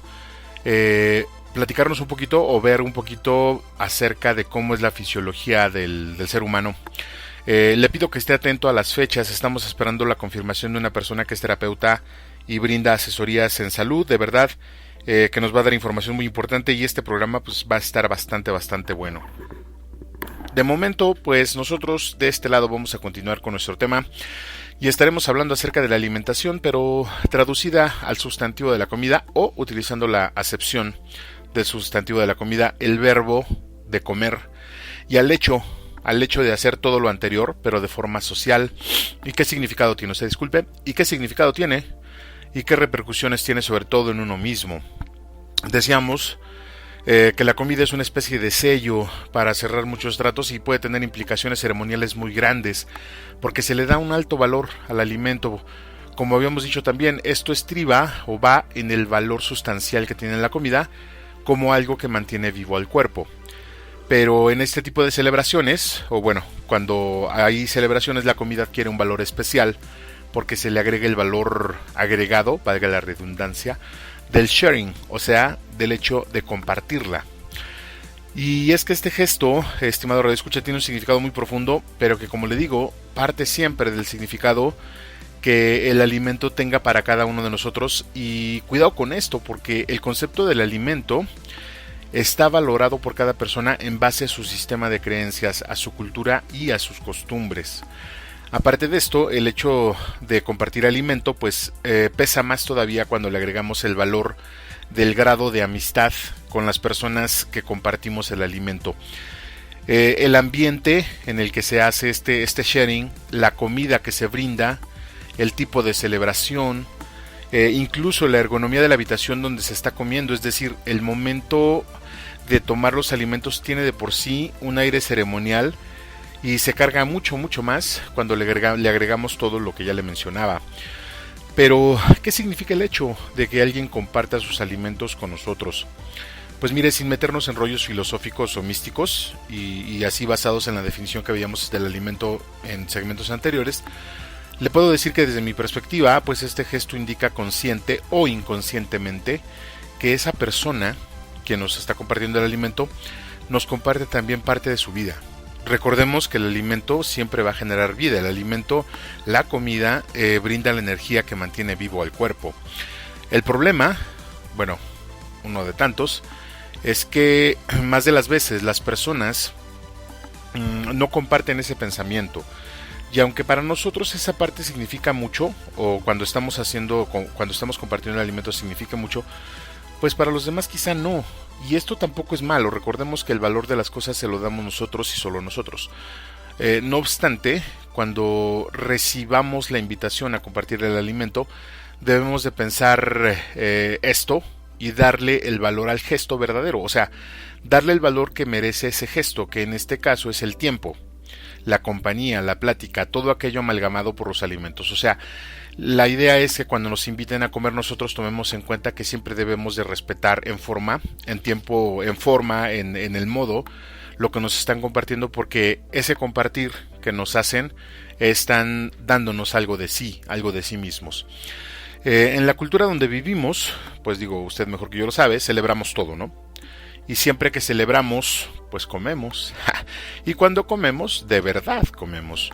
platicarnos un poquito o ver un poquito acerca de cómo es la fisiología del ser humano. Le pido que esté atento a las fechas. Estamos esperando la confirmación de una persona que es terapeuta y brinda asesorías en salud, de verdad, que nos va a dar información muy importante, y este programa pues va a estar bastante bueno. De momento, pues nosotros de este lado vamos a continuar con nuestro tema y estaremos hablando acerca de la alimentación, pero traducida al sustantivo de la comida, o utilizando la acepción del sustantivo de la comida, el verbo de comer, y al hecho de hacer todo lo anterior, pero de forma social. ¿Y qué significado tiene? Usted disculpe. ¿Y qué significado tiene? ¿Y qué repercusiones tiene sobre todo en uno mismo? Decíamos que la comida es una especie de sello para cerrar muchos tratos y puede tener implicaciones ceremoniales muy grandes, porque se le da un alto valor al alimento. Como habíamos dicho también, esto estriba o va en el valor sustancial que tiene la comida como algo que mantiene vivo al cuerpo. Pero en este tipo de celebraciones, o bueno, cuando hay celebraciones, la comida adquiere un valor especial porque se le agrega el valor agregado, valga la redundancia, del sharing, o sea, del hecho de compartirla. Y es que este gesto, estimado radioescucha, tiene un significado muy profundo, pero que, como le digo, parte siempre del significado que el alimento tenga para cada uno de nosotros. Y cuidado con esto, porque el concepto del alimento está valorado por cada persona en base a su sistema de creencias, a su cultura y a sus costumbres. Aparte de esto, el hecho de compartir alimento pues pesa más todavía cuando le agregamos el valor del grado de amistad con las personas que compartimos el alimento. El ambiente en el que se hace este sharing, la comida que se brinda, el tipo de celebración, incluso la ergonomía de la habitación donde se está comiendo, es decir, el momento de tomar los alimentos tiene de por sí un aire ceremonial y se carga mucho más cuando le agregamos todo lo que ya le mencionaba. Pero, ¿qué significa el hecho de que alguien comparta sus alimentos con nosotros? Pues mire, sin meternos en rollos filosóficos o místicos, y así basados en la definición que veíamos del alimento en segmentos anteriores, le puedo decir que desde mi perspectiva, pues este gesto indica consciente o inconscientemente que esa persona que nos está compartiendo el alimento nos comparte también parte de su vida. Recordemos que el alimento siempre va a generar vida. El alimento, la comida, brinda la energía que mantiene vivo al cuerpo. El problema, bueno, uno de tantos, es que más de las veces las personas no comparten ese pensamiento. Y aunque para nosotros esa parte significa mucho, o cuando estamos compartiendo el alimento significa mucho, pues para los demás quizá no. Y esto tampoco es malo. Recordemos que el valor de las cosas se lo damos nosotros y solo nosotros. No obstante, cuando recibamos la invitación a compartir el alimento, debemos de pensar esto y darle el valor al gesto verdadero. O sea, darle el valor que merece ese gesto, que en este caso es el tiempo, la compañía, la plática, todo aquello amalgamado por los alimentos. O sea, la idea es que cuando nos inviten a comer nosotros tomemos en cuenta que siempre debemos de respetar en forma, en tiempo, en forma, en el modo, lo que nos están compartiendo, porque ese compartir que nos hacen están dándonos algo de sí mismos. En la cultura donde vivimos, pues digo, usted mejor que yo lo sabe, celebramos todo, ¿no? Y siempre que celebramos, pues comemos. Y cuando comemos, de verdad comemos.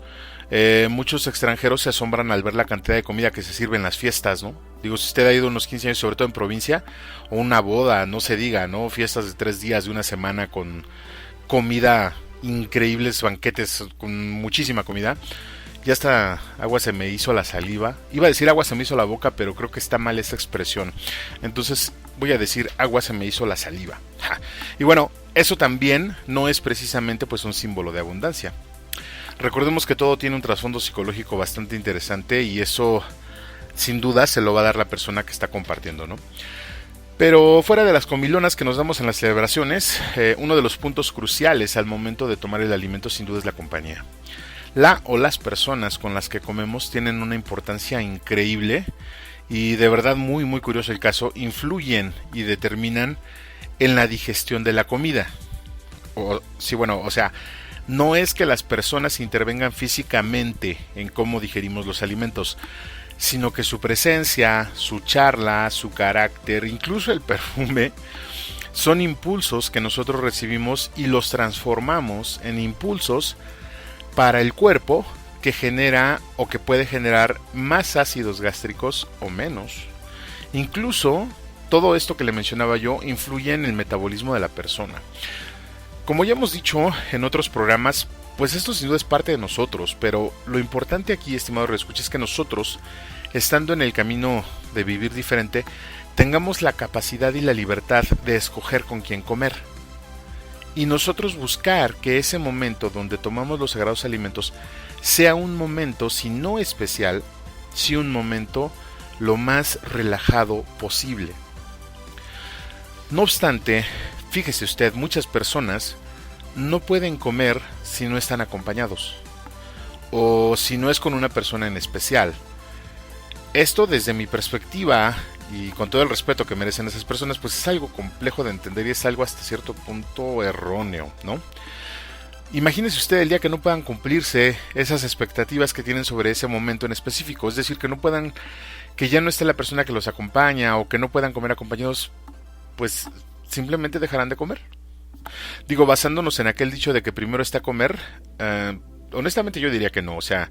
Muchos extranjeros se asombran al ver la cantidad de comida que se sirve en las fiestas, ¿no? Digo, si usted ha ido unos 15 años, sobre todo en provincia, o una boda, no se diga, ¿no? Fiestas de 3 días, de una semana con comida, increíbles banquetes con muchísima comida. Ya hasta agua se me hizo la saliva. Iba a decir agua se me hizo la boca, pero creo que está mal esa expresión. Entonces voy a decir agua se me hizo la saliva. Y bueno, eso también no es precisamente pues un símbolo de abundancia. Recordemos que todo tiene un trasfondo psicológico bastante interesante y eso sin duda se lo va a dar la persona que está compartiendo, ¿no? Pero fuera de las comilonas que nos damos en las celebraciones, uno de los puntos cruciales al momento de tomar el alimento sin duda es la compañía. La o las personas con las que comemos tienen una importancia increíble y de verdad muy muy curioso el caso, influyen y determinan en la digestión de la comida. O sea, no es que las personas intervengan físicamente en cómo digerimos los alimentos, sino que su presencia, su charla, su carácter, incluso el perfume, son impulsos que nosotros recibimos y los transformamos en impulsos para el cuerpo que genera o que puede generar más ácidos gástricos o menos. Incluso todo esto que le mencionaba yo influye en el metabolismo de la persona. Como ya hemos dicho en otros programas, pues esto sin duda es parte de nosotros, pero lo importante aquí, estimado reescucha, es que nosotros, estando en el camino de vivir diferente, tengamos la capacidad y la libertad de escoger con quién comer. Y nosotros buscar que ese momento donde tomamos los sagrados alimentos sea un momento, si no especial, sí un momento lo más relajado posible. No obstante, fíjese usted, muchas personas no pueden comer si no están acompañados o si no es con una persona en especial. Esto desde mi perspectiva y con todo el respeto que merecen esas personas, pues es algo complejo de entender y es algo hasta cierto punto erróneo, ¿no? Imagínese usted el día que no puedan cumplirse esas expectativas que tienen sobre ese momento en específico, es decir, que ya no esté la persona que los acompaña o que no puedan comer acompañados, pues simplemente dejarán de comer. Digo, basándonos en aquel dicho de que primero está comer, honestamente yo diría que no, o sea,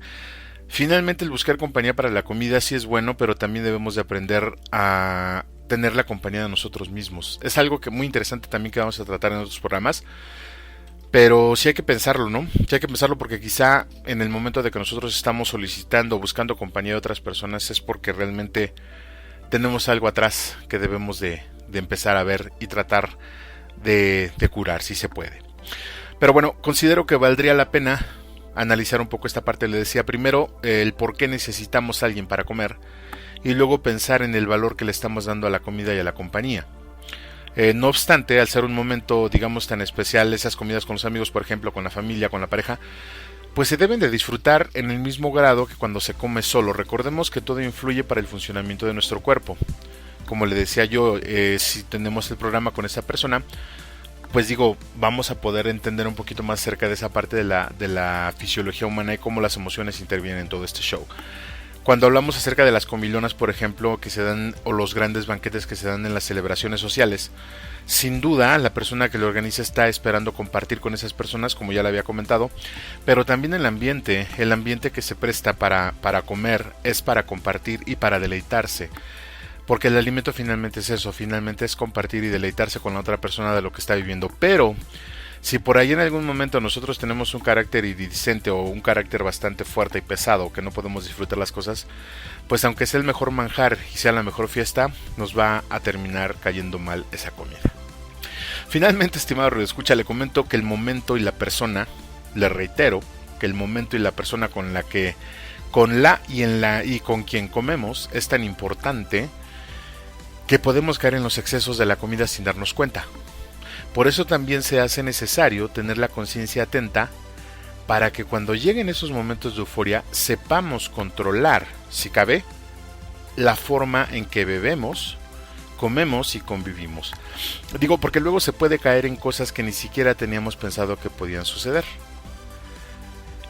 finalmente el buscar compañía para la comida sí es bueno, pero también debemos de aprender a tener la compañía de nosotros mismos. Es algo que muy interesante también que vamos a tratar en otros programas, pero sí hay que pensarlo, ¿no? Sí hay que pensarlo porque quizá en el momento de que nosotros estamos solicitando, buscando compañía de otras personas es porque realmente tenemos algo atrás que debemos de empezar a ver y tratar de curar, si se puede. Pero bueno, considero que valdría la pena analizar un poco esta parte. Le decía primero el por qué necesitamos a alguien para comer y luego pensar en el valor que le estamos dando a la comida y a la compañía. No obstante, al ser un momento, digamos, tan especial, esas comidas con los amigos, por ejemplo, con la familia, con la pareja, pues se deben de disfrutar en el mismo grado que cuando se come solo. Recordemos que todo influye para el funcionamiento de nuestro cuerpo. Como le decía yo, si tenemos el programa con esa persona, pues digo, vamos a poder entender un poquito más cerca de esa parte de la fisiología humana y cómo las emociones intervienen en todo este show. Cuando hablamos acerca de las comilonas, por ejemplo, que se dan, o los grandes banquetes que se dan en las celebraciones sociales, sin duda la persona que lo organiza está esperando compartir con esas personas, como ya le había comentado, pero también el ambiente que se presta para comer es para compartir y para deleitarse. Porque el alimento finalmente es eso, finalmente es compartir y deleitarse con la otra persona de lo que está viviendo. Pero si por ahí en algún momento nosotros tenemos un carácter iridiscente o un carácter bastante fuerte y pesado, que no podemos disfrutar las cosas, pues aunque sea el mejor manjar y sea la mejor fiesta, nos va a terminar cayendo mal esa comida. Finalmente, estimado radioescucha, le comento que el momento y la persona, le reitero, que el momento y la persona con quien comemos es tan importante que podemos caer en los excesos de la comida sin darnos cuenta. Por eso también se hace necesario tener la conciencia atenta para que cuando lleguen esos momentos de euforia sepamos controlar, si cabe, la forma en que bebemos, comemos y convivimos. Digo, porque luego se puede caer en cosas que ni siquiera teníamos pensado que podían suceder.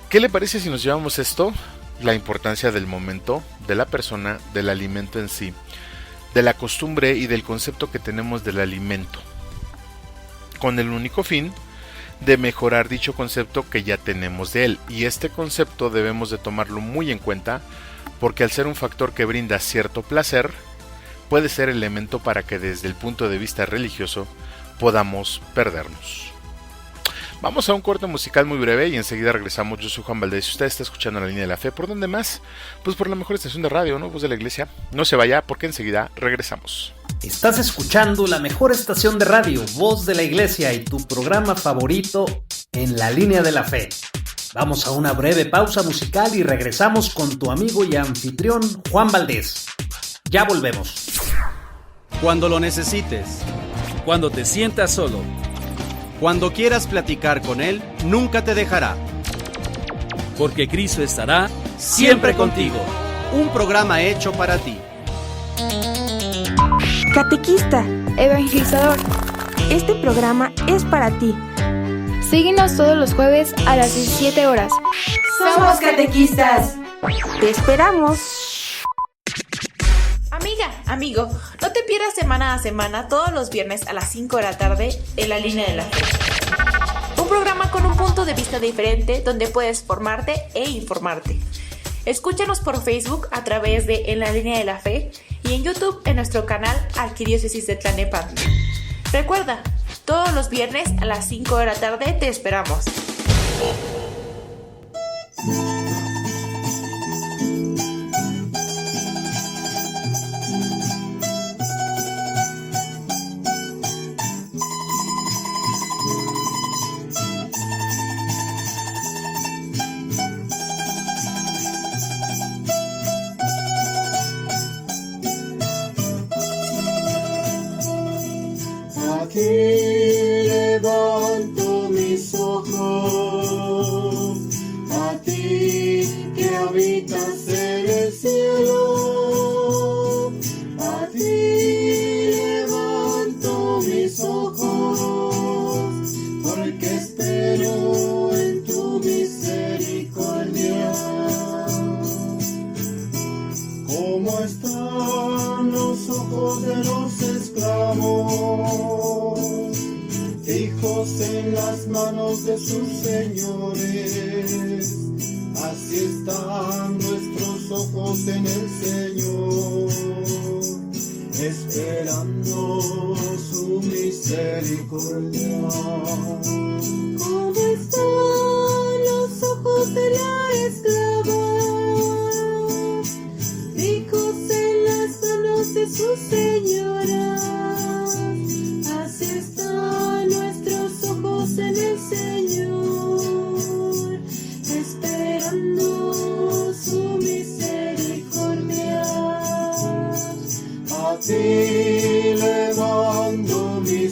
¿Qué le parece si nos llevamos esto? La importancia del momento, de la persona, del alimento en sí, de la costumbre y del concepto que tenemos del alimento, con el único fin de mejorar dicho concepto que ya tenemos de él. Y este concepto debemos de tomarlo muy en cuenta, porque al ser un factor que brinda cierto placer, puede ser elemento para que desde el punto de vista religioso podamos perdernos. Vamos a un corte musical muy breve y enseguida regresamos. Yo soy Juan Valdés y usted está escuchando La Línea de la Fe. ¿Por dónde más? Pues por la mejor estación de radio, ¿no? Voz de la Iglesia. No se vaya porque enseguida regresamos. Estás escuchando la mejor estación de radio, Voz de la Iglesia, y tu programa favorito en La Línea de la Fe. Vamos a una breve pausa musical y regresamos con tu amigo y anfitrión Juan Valdés. Ya volvemos. Cuando lo necesites, cuando te sientas solo, cuando quieras platicar con Él, nunca te dejará. Porque Cristo estará siempre contigo. Un programa hecho para ti. Catequista, evangelizador, este programa es para ti. Síguenos todos los jueves a las 17 horas. ¡Somos catequistas! ¡Te esperamos! Amiga, amigo, no te pierdas semana a semana, todos los viernes a las 5 de la tarde, en La Línea de la Fe. Un programa con un punto de vista diferente donde puedes formarte e informarte. Escúchanos por Facebook a través de En la Línea de la Fe y en YouTube en nuestro canal Arquidiócesis de Tlalnepantla. Recuerda, todos los viernes a las 5 de la tarde te esperamos. Levanto mis ojos a ti que habitas en el cielo, a ti levanto mis ojos porque espero en tu misericordia. ¿Cómo están los ojos de los esclavos, hijos en las manos de sus señores? Así están nuestros ojos en el Señor, esperando su misericordia. ¿Cómo están los ojos de la esclava, hijos en las manos de sus señoras? Así están nuestros ojos en el Señor, esperando su misericordia. A ti levanto mi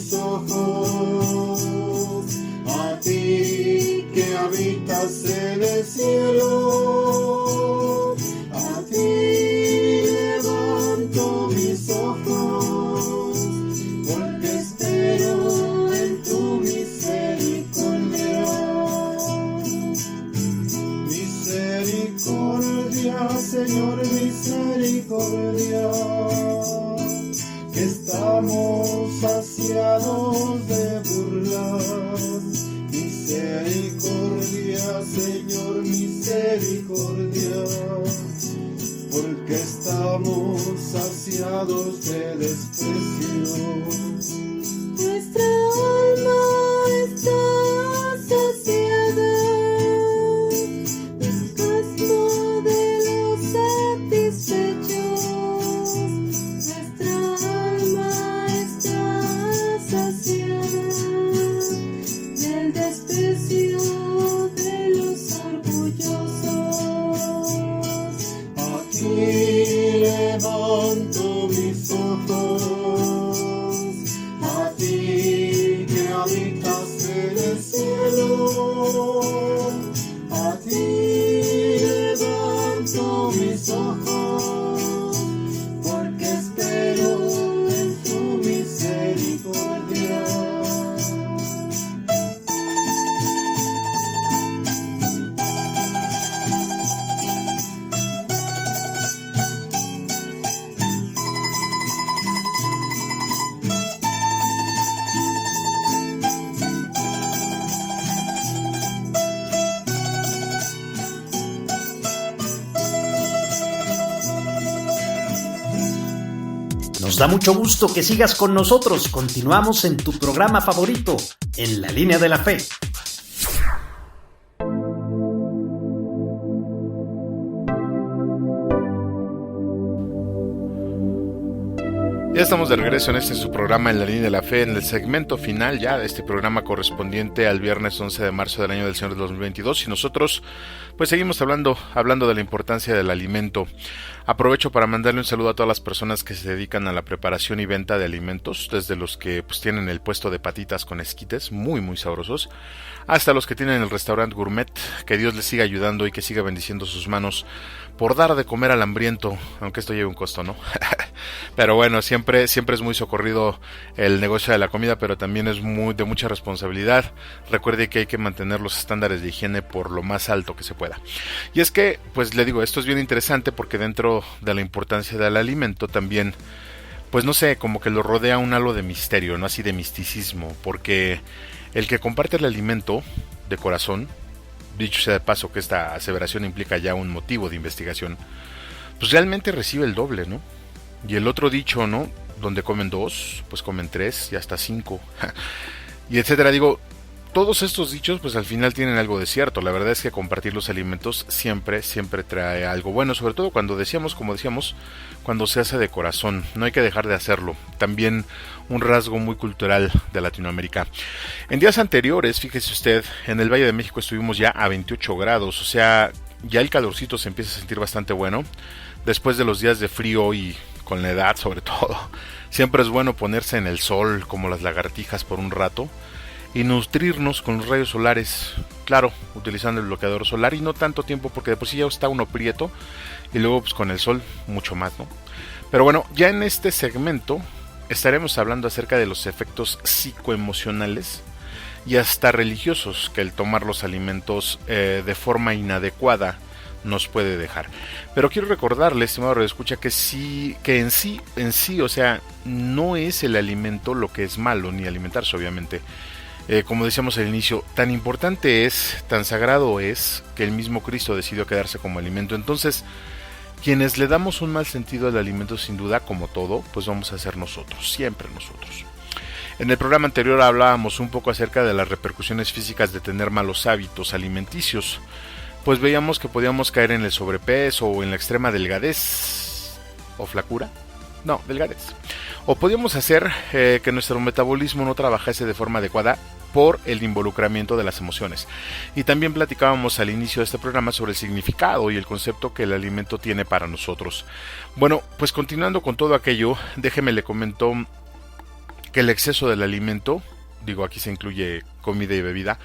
cielo. A ti levanto mis ojos, porque espero en tu misericordia. Misericordia, Señor, misericordia, que estamos saciados de burlas. Misericordia, Señor, misericordia, porque estamos saciados de desprecios. Nuestra alma está saciada, espasmo de los satisfechos. Nuestra alma está saciada del desprecio de los orgullosos. Aquí levanto mis ojos, a ti que habitas en el cielo. A ti levanto mis ojos, porque espero en tu misericordia. Nos da mucho gusto que sigas con nosotros. Continuamos en tu programa favorito, En la Línea de la Fe. Ya estamos de regreso en su programa En la Línea de la Fe, en el segmento final ya de este programa correspondiente al viernes 11 de marzo del año del Señor de 2022, y nosotros pues seguimos hablando de la importancia del alimento. Aprovecho para mandarle un saludo a todas las personas que se dedican a la preparación y venta de alimentos, desde los que pues tienen el puesto de patitas con esquites, muy muy sabrosos, hasta los que tienen el restaurante gourmet. Que Dios les siga ayudando y que siga bendiciendo sus manos por dar de comer al hambriento, aunque esto lleve un costo, ¿no? Pero bueno, siempre es muy socorrido el negocio de la comida, pero también es de mucha responsabilidad. Recuerde que hay que mantener los estándares de higiene por lo más alto que se pueda. Y es que, pues le digo, esto es bien interesante porque dentro de la importancia del alimento también, pues no sé, como que lo rodea un halo de misterio, ¿no? Así de misticismo, porque el que comparte el alimento de corazón, dicho sea de paso que esta aseveración implica ya un motivo de investigación, pues realmente recibe el doble, ¿no? Y el otro dicho, ¿no? Donde comen 2, pues comen 3 y hasta 5, y etcétera. Digo, todos estos dichos pues al final tienen algo de cierto. La verdad es que compartir los alimentos siempre trae algo bueno, sobre todo cuando como decíamos, cuando se hace de corazón. No hay que dejar de hacerlo. También un rasgo muy cultural de Latinoamérica. En días anteriores, fíjese usted, en el Valle de México estuvimos ya a 28 grados, o sea, ya el calorcito se empieza a sentir bastante bueno. Después de los días de frío y con la edad sobre todo, siempre es bueno ponerse en el sol como las lagartijas por un rato y nutrirnos con los rayos solares, claro, utilizando el bloqueador solar, y no tanto tiempo porque de por sí ya está uno prieto, y luego pues con el sol mucho más, ¿no? Pero bueno, ya en este segmento estaremos hablando acerca de los efectos psicoemocionales y hasta religiosos que el tomar los alimentos de forma inadecuada nos puede dejar. Pero quiero recordarle, estimado radioescucha, que en sí, o sea, no es el alimento lo que es malo, ni alimentarse, obviamente. Como decíamos al inicio, tan importante es, tan sagrado es, que el mismo Cristo decidió quedarse como alimento. Entonces, quienes le damos un mal sentido al alimento, sin duda, como todo, pues vamos a ser nosotros, siempre nosotros. En el programa anterior hablábamos un poco acerca de las repercusiones físicas de tener malos hábitos alimenticios. Pues veíamos que podíamos caer en el sobrepeso o en la extrema delgadez o flacura. No, delgadez. O podíamos hacer que nuestro metabolismo no trabajase de forma adecuada por el involucramiento de las emociones. Y también platicábamos al inicio de este programa sobre el significado y el concepto que el alimento tiene para nosotros. Bueno, pues continuando con todo aquello, déjeme le comento que el exceso del alimento, digo aquí se incluye comida y bebida,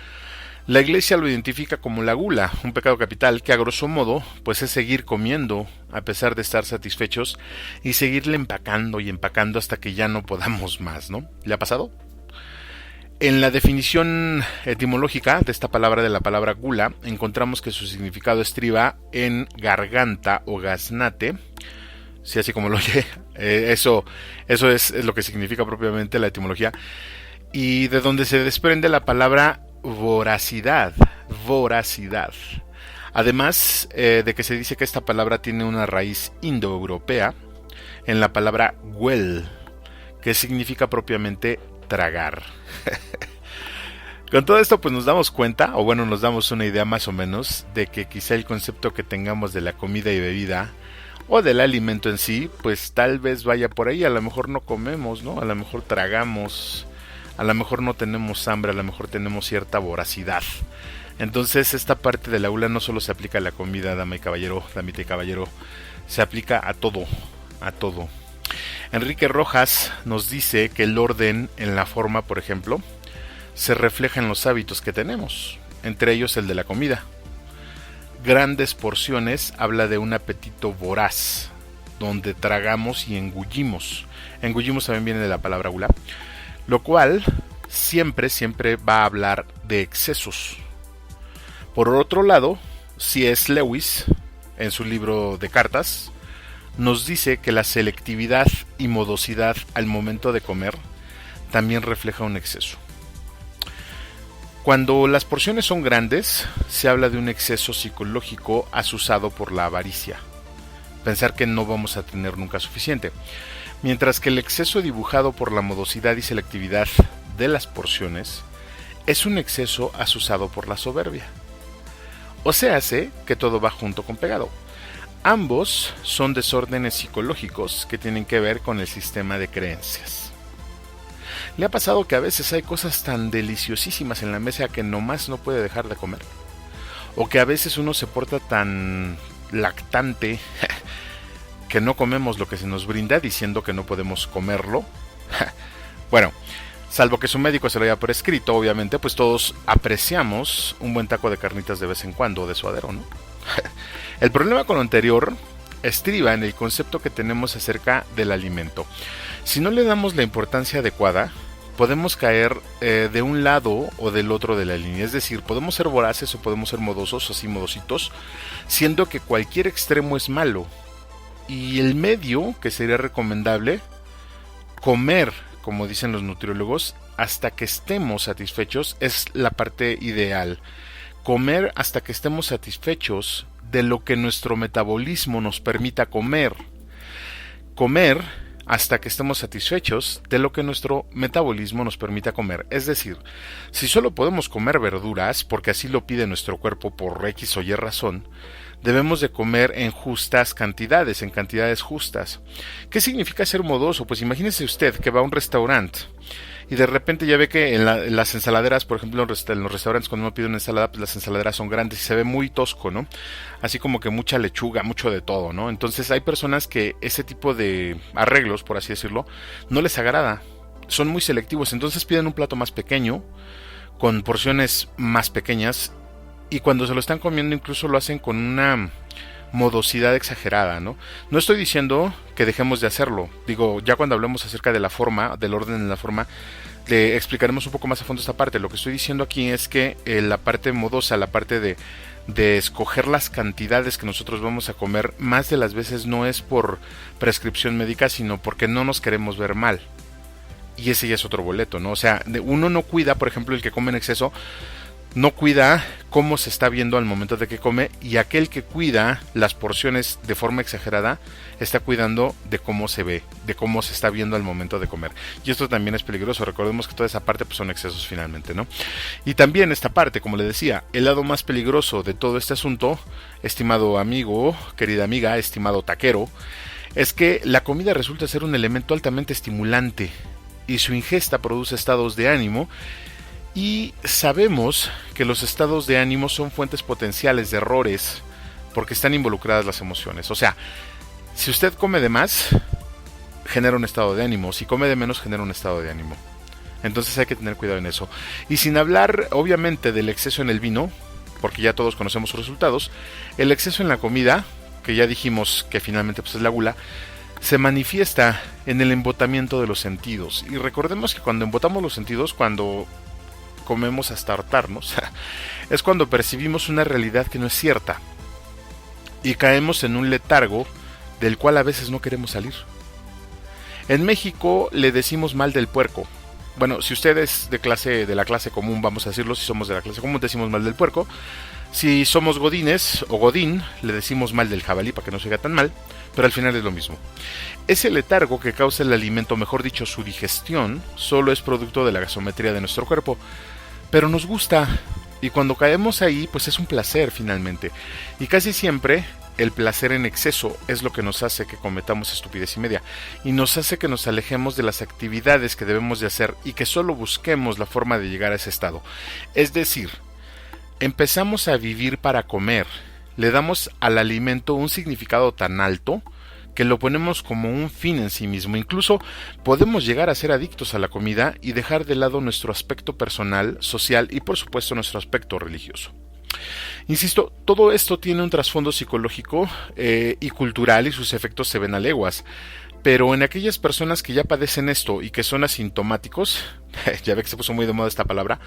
La Iglesia lo identifica como la gula, un pecado capital que a grosso modo pues es seguir comiendo a pesar de estar satisfechos y seguirle empacando y empacando hasta que ya no podamos más, ¿no? ¿Le ha pasado? En la definición etimológica de esta palabra, de la palabra gula, encontramos que su significado estriba en garganta o gaznate. Sí, así como lo oye, eso es lo que significa propiamente la etimología, y de donde se desprende la palabra voracidad. Además de que se dice que esta palabra tiene una raíz indoeuropea en la palabra huel, que significa propiamente tragar. Con todo esto pues nos damos cuenta, o bueno, nos damos una idea más o menos de que quizá el concepto que tengamos de la comida y bebida o del alimento en sí, pues tal vez vaya por ahí. A lo mejor no comemos, ¿no? A lo mejor tragamos, a lo mejor no tenemos hambre, a lo mejor tenemos cierta voracidad. Entonces esta parte de la gula no solo se aplica a la comida, damita y caballero, se aplica a todo, a todo. Enrique Rojas nos dice que el orden en la forma, por ejemplo, se refleja en los hábitos que tenemos, entre ellos el de la comida. Grandes porciones habla de un apetito voraz, donde tragamos y engullimos. Engullimos también viene de la palabra gula, lo cual siempre va a hablar de excesos. Por otro lado, C.S. Lewis, en su libro de cartas, nos dice que la selectividad y modosidad al momento de comer también refleja un exceso. Cuando las porciones son grandes, se habla de un exceso psicológico asusado por la avaricia. Pensar que no vamos a tener nunca suficiente. Mientras que el exceso dibujado por la modosidad y selectividad de las porciones es un exceso asusado por la soberbia. O sea, hace que todo va junto con pegado. Ambos son desórdenes psicológicos que tienen que ver con el sistema de creencias. ¿Le ha pasado que a veces hay cosas tan deliciosísimas en la mesa que nomás no puede dejar de comer? ¿O que a veces uno se porta tan lactante que no comemos lo que se nos brinda diciendo que no podemos comerlo? Bueno, salvo que su médico se lo haya por escrito, obviamente, pues todos apreciamos un buen taco de carnitas de vez en cuando, de suadero, ¿no? El problema con lo anterior estriba en el concepto que tenemos acerca del alimento. Si no le damos la importancia adecuada, podemos caer de un lado o del otro de la línea. Es decir, podemos ser voraces o podemos ser modosos o así modositos, siendo que cualquier extremo es malo. Y el medio, que sería recomendable, comer, como dicen los nutriólogos, hasta que estemos satisfechos, es la parte ideal. Comer hasta que estemos satisfechos de lo que nuestro metabolismo nos permita comer. Comer hasta que estemos satisfechos de lo que nuestro metabolismo nos permita comer. Es decir, si solo podemos comer verduras, porque así lo pide nuestro cuerpo por X o Y razón, debemos de comer en justas cantidades, en cantidades justas. ¿Qué significa ser modoso? Pues imagínese usted que va a un restaurante y de repente ya ve que en las ensaladeras, por ejemplo, en los restaurantes cuando uno pide una ensalada, pues las ensaladeras son grandes y se ve muy tosco, ¿no? Así como que mucha lechuga, mucho de todo, ¿no? Entonces hay personas que ese tipo de arreglos, por así decirlo, no les agrada. Son muy selectivos, entonces piden un plato más pequeño, con porciones más pequeñas, y cuando se lo están comiendo incluso lo hacen con una modosidad exagerada, ¿no? No estoy diciendo que dejemos de hacerlo. Digo, ya cuando hablemos acerca de la forma, del orden en la forma, le explicaremos un poco más a fondo esta parte. Lo que estoy diciendo aquí es que la parte modosa, la parte de escoger las cantidades que nosotros vamos a comer, más de las veces no es por prescripción médica, sino porque no nos queremos ver mal. Y ese ya es otro boleto, ¿no? O sea, uno no cuida, por ejemplo, el que come en exceso, no cuida cómo se está viendo al momento de que come, y aquel que cuida las porciones de forma exagerada está cuidando de cómo se ve, de cómo se está viendo al momento de comer. Y esto también es peligroso. Recordemos que toda esa parte pues son excesos finalmente, ¿no? Y también esta parte, como le decía, el lado más peligroso de todo este asunto, estimado amigo, querida amiga, estimado taquero, es que la comida resulta ser un elemento altamente estimulante y su ingesta produce estados de ánimo. Y sabemos que los estados de ánimo son fuentes potenciales de errores porque están involucradas las emociones. O sea, si usted come de más, genera un estado de ánimo. Si come de menos, genera un estado de ánimo. Entonces hay que tener cuidado en eso. Y sin hablar, obviamente, del exceso en el vino, porque ya todos conocemos sus resultados, el exceso en la comida, que ya dijimos que finalmente pues, es la gula, se manifiesta en el embotamiento de los sentidos. Y recordemos que cuando embotamos los sentidos, cuando comemos hasta hartarnos, es cuando percibimos una realidad que no es cierta y caemos en un letargo del cual a veces no queremos salir. En México le decimos mal del puerco. Bueno, si usted es de la clase común, vamos a decirlo, si somos de la clase común decimos mal del puerco. Si somos godines o godín, le decimos mal del jabalí para que no se oiga tan mal, pero al final es lo mismo. Ese letargo que causa el alimento, mejor dicho su digestión, solo es producto de la gasometría de nuestro cuerpo, pero nos gusta, y cuando caemos ahí pues es un placer finalmente, y casi siempre el placer en exceso es lo que nos hace que cometamos estupidez y media, y nos hace que nos alejemos de las actividades que debemos de hacer y que solo busquemos la forma de llegar a ese estado. Es decir, empezamos a vivir para comer, le damos al alimento un significado tan alto que lo ponemos como un fin en sí mismo. Incluso podemos llegar a ser adictos a la comida y dejar de lado nuestro aspecto personal, social y por supuesto nuestro aspecto religioso. Insisto, todo esto tiene un trasfondo psicológico y cultural y sus efectos se ven a leguas. Pero en aquellas personas que ya padecen esto y que son asintomáticos, ya ve que se puso muy de moda esta palabra,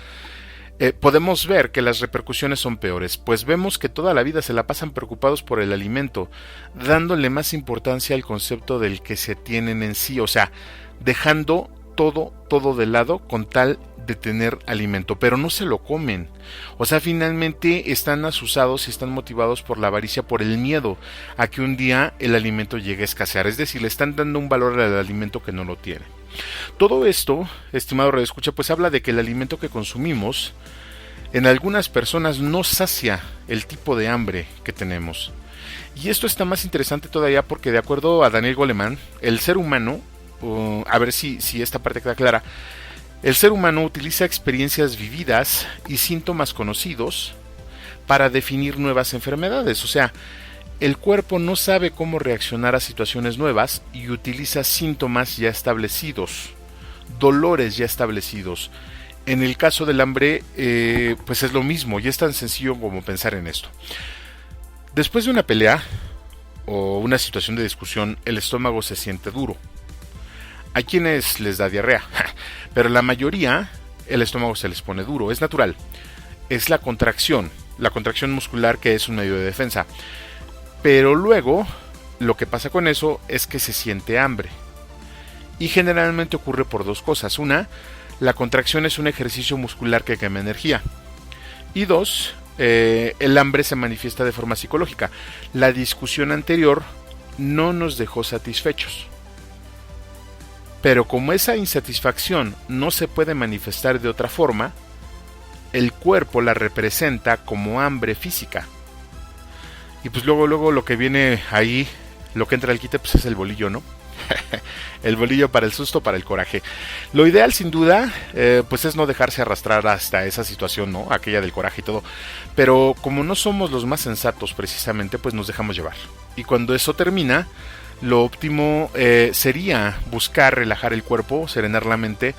podemos ver que las repercusiones son peores, pues vemos que toda la vida se la pasan preocupados por el alimento, dándole más importancia al concepto del que se tienen en sí, o sea, dejando todo de lado con tal de tener alimento, pero no se lo comen. O sea, finalmente están asusados y están motivados por la avaricia, por el miedo a que un día el alimento llegue a escasear, es decir, le están dando un valor al alimento que no lo tiene. Todo esto, estimado radioescucha, pues habla de que el alimento que consumimos en algunas personas no sacia el tipo de hambre que tenemos. Y esto está más interesante todavía porque, de acuerdo a Daniel Goleman, el ser humano, a ver si esta parte queda clara, el ser humano utiliza experiencias vividas y síntomas conocidos para definir nuevas enfermedades. O sea, el cuerpo no sabe cómo reaccionar a situaciones nuevas y utiliza síntomas ya establecidos, dolores ya establecidos. En el caso del hambre, pues es lo mismo, y es tan sencillo como pensar en esto. Después de una pelea o una situación de discusión, el estómago se siente duro. Hay quienes les da diarrea, pero la mayoría el estómago se les pone duro, es natural. Es la contracción muscular que es un medio de defensa. Pero luego, lo que pasa con eso es que se siente hambre. Y generalmente ocurre por dos cosas. Una, la contracción es un ejercicio muscular que quema energía. Y dos, el hambre se manifiesta de forma psicológica. La discusión anterior no nos dejó satisfechos. Pero como esa insatisfacción no se puede manifestar de otra forma, el cuerpo la representa como hambre física. Y pues luego lo que viene ahí, lo que entra al quite, pues es el bolillo, ¿no? El bolillo para el susto, para el coraje. Lo ideal, sin duda, pues es no dejarse arrastrar hasta esa situación, ¿no? Aquella del coraje y todo. Pero como no somos los más sensatos precisamente, pues nos dejamos llevar. Y cuando eso termina, lo óptimo sería buscar relajar el cuerpo, serenar la mente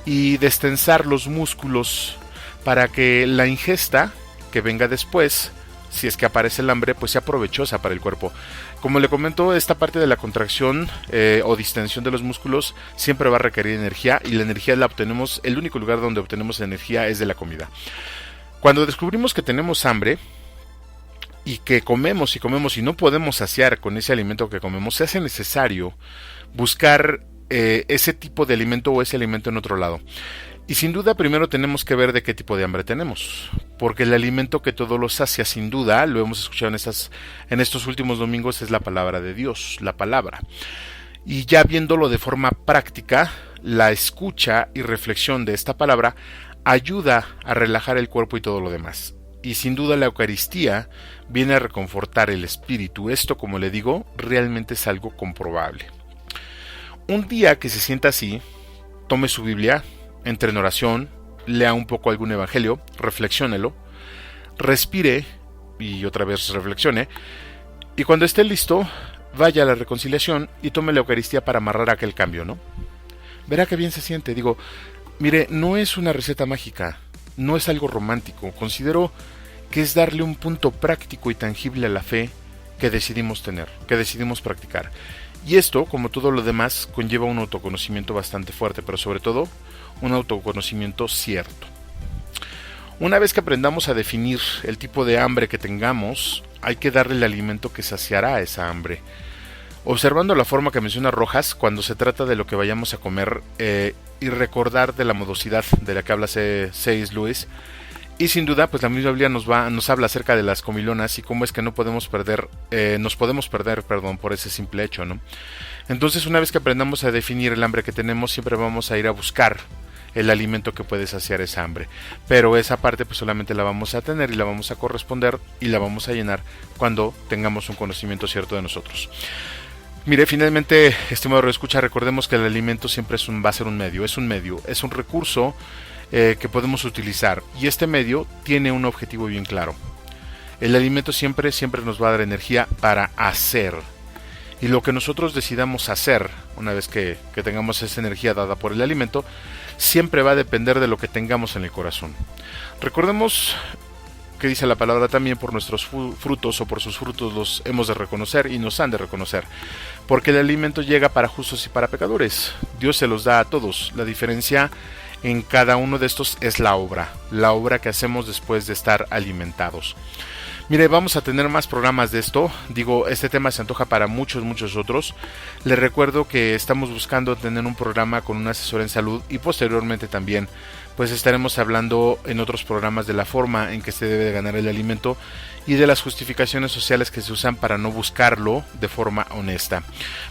y destensar los músculos para que la ingesta que venga después, si es que aparece el hambre, pues sea provechosa para el cuerpo. Como le comento, esta parte de la contracción o distensión de los músculos siempre va a requerir energía, y la energía la obtenemos, el único lugar donde obtenemos energía es de la comida. Cuando descubrimos que tenemos hambre y que comemos y no podemos saciar con ese alimento que comemos, se hace necesario buscar ese tipo de alimento o ese alimento en otro lado. Y sin duda primero tenemos que ver de qué tipo de hambre tenemos, porque el alimento que todo lo sacia, sin duda, lo hemos escuchado en estos últimos domingos, es la palabra de Dios, la palabra. Y ya viéndolo de forma práctica, la escucha y reflexión de esta palabra ayuda a relajar el cuerpo y todo lo demás. Y sin duda la Eucaristía viene a reconfortar el espíritu. Esto, como le digo, realmente es algo comprobable. Un día que se sienta así, tome su Biblia, entre en oración, lea un poco algún evangelio, reflexiónelo, respire y otra vez reflexione, y cuando esté listo, vaya a la reconciliación y tome la Eucaristía para amarrar aquel cambio, ¿no? Verá qué bien se siente. Digo, Mire, no es una receta mágica, no es algo romántico. Considero que es darle un punto práctico y tangible a la fe que decidimos tener, que decidimos practicar. Y esto, como todo lo demás, conlleva un autoconocimiento bastante fuerte, pero sobre todo un autoconocimiento cierto. Una vez que aprendamos a definir el tipo de hambre que tengamos, hay que darle el alimento que saciará esa hambre. Observando la forma que menciona Rojas cuando se trata de lo que vayamos a comer y recordar de la modosidad de la que habla C.S. Lewis, y sin duda, pues la misma Biblia nos habla acerca de las comilonas y cómo es que nos podemos perder por ese simple hecho, ¿no? Entonces, una vez que aprendamos a definir el hambre que tenemos, siempre vamos a ir a buscar el alimento que puede saciar esa hambre. Pero esa parte pues solamente la vamos a tener y la vamos a corresponder y la vamos a llenar cuando tengamos un conocimiento cierto de nosotros. Mire, finalmente, estimado radioescucha, recordemos que el alimento siempre va a ser un medio, es un recurso que podemos utilizar, y este medio tiene un objetivo bien claro. El alimento siempre nos va a dar energía para hacer, y lo que nosotros decidamos hacer, una vez que tengamos esa energía dada por el alimento, siempre va a depender de lo que tengamos en el corazón. Recordemos que dice la palabra también: por nuestros frutos o por sus frutos los hemos de reconocer y nos han de reconocer, porque el alimento llega para justos y para pecadores. Dios se los da a todos. La diferencia en cada uno de estos es la obra que hacemos después de estar alimentados. Mire, vamos a tener más programas de esto. Digo, este tema se antoja para muchos otros. Les recuerdo que estamos buscando tener un programa con un asesor en salud, y posteriormente también pues estaremos hablando en otros programas de la forma en que se debe de ganar el alimento y de las justificaciones sociales que se usan para no buscarlo de forma honesta.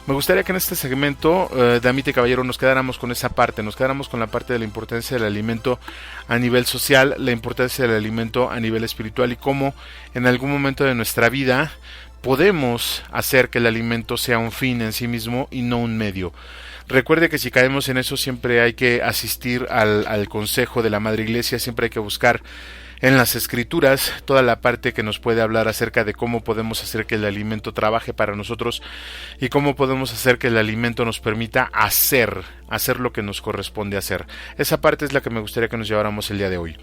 Me gustaría que en este segmento, damita y caballero, nos quedáramos con esa parte, nos quedáramos con la parte de la importancia del alimento a nivel social, la importancia del alimento a nivel espiritual y cómo en algún momento de nuestra vida podemos hacer que el alimento sea un fin en sí mismo y no un medio. Recuerde que si caemos en eso, siempre hay que asistir al consejo de la Madre Iglesia, siempre hay que buscar en las Escrituras toda la parte que nos puede hablar acerca de cómo podemos hacer que el alimento trabaje para nosotros y cómo podemos hacer que el alimento nos permita hacer lo que nos corresponde hacer. Esa parte es la que me gustaría que nos lleváramos el día de hoy.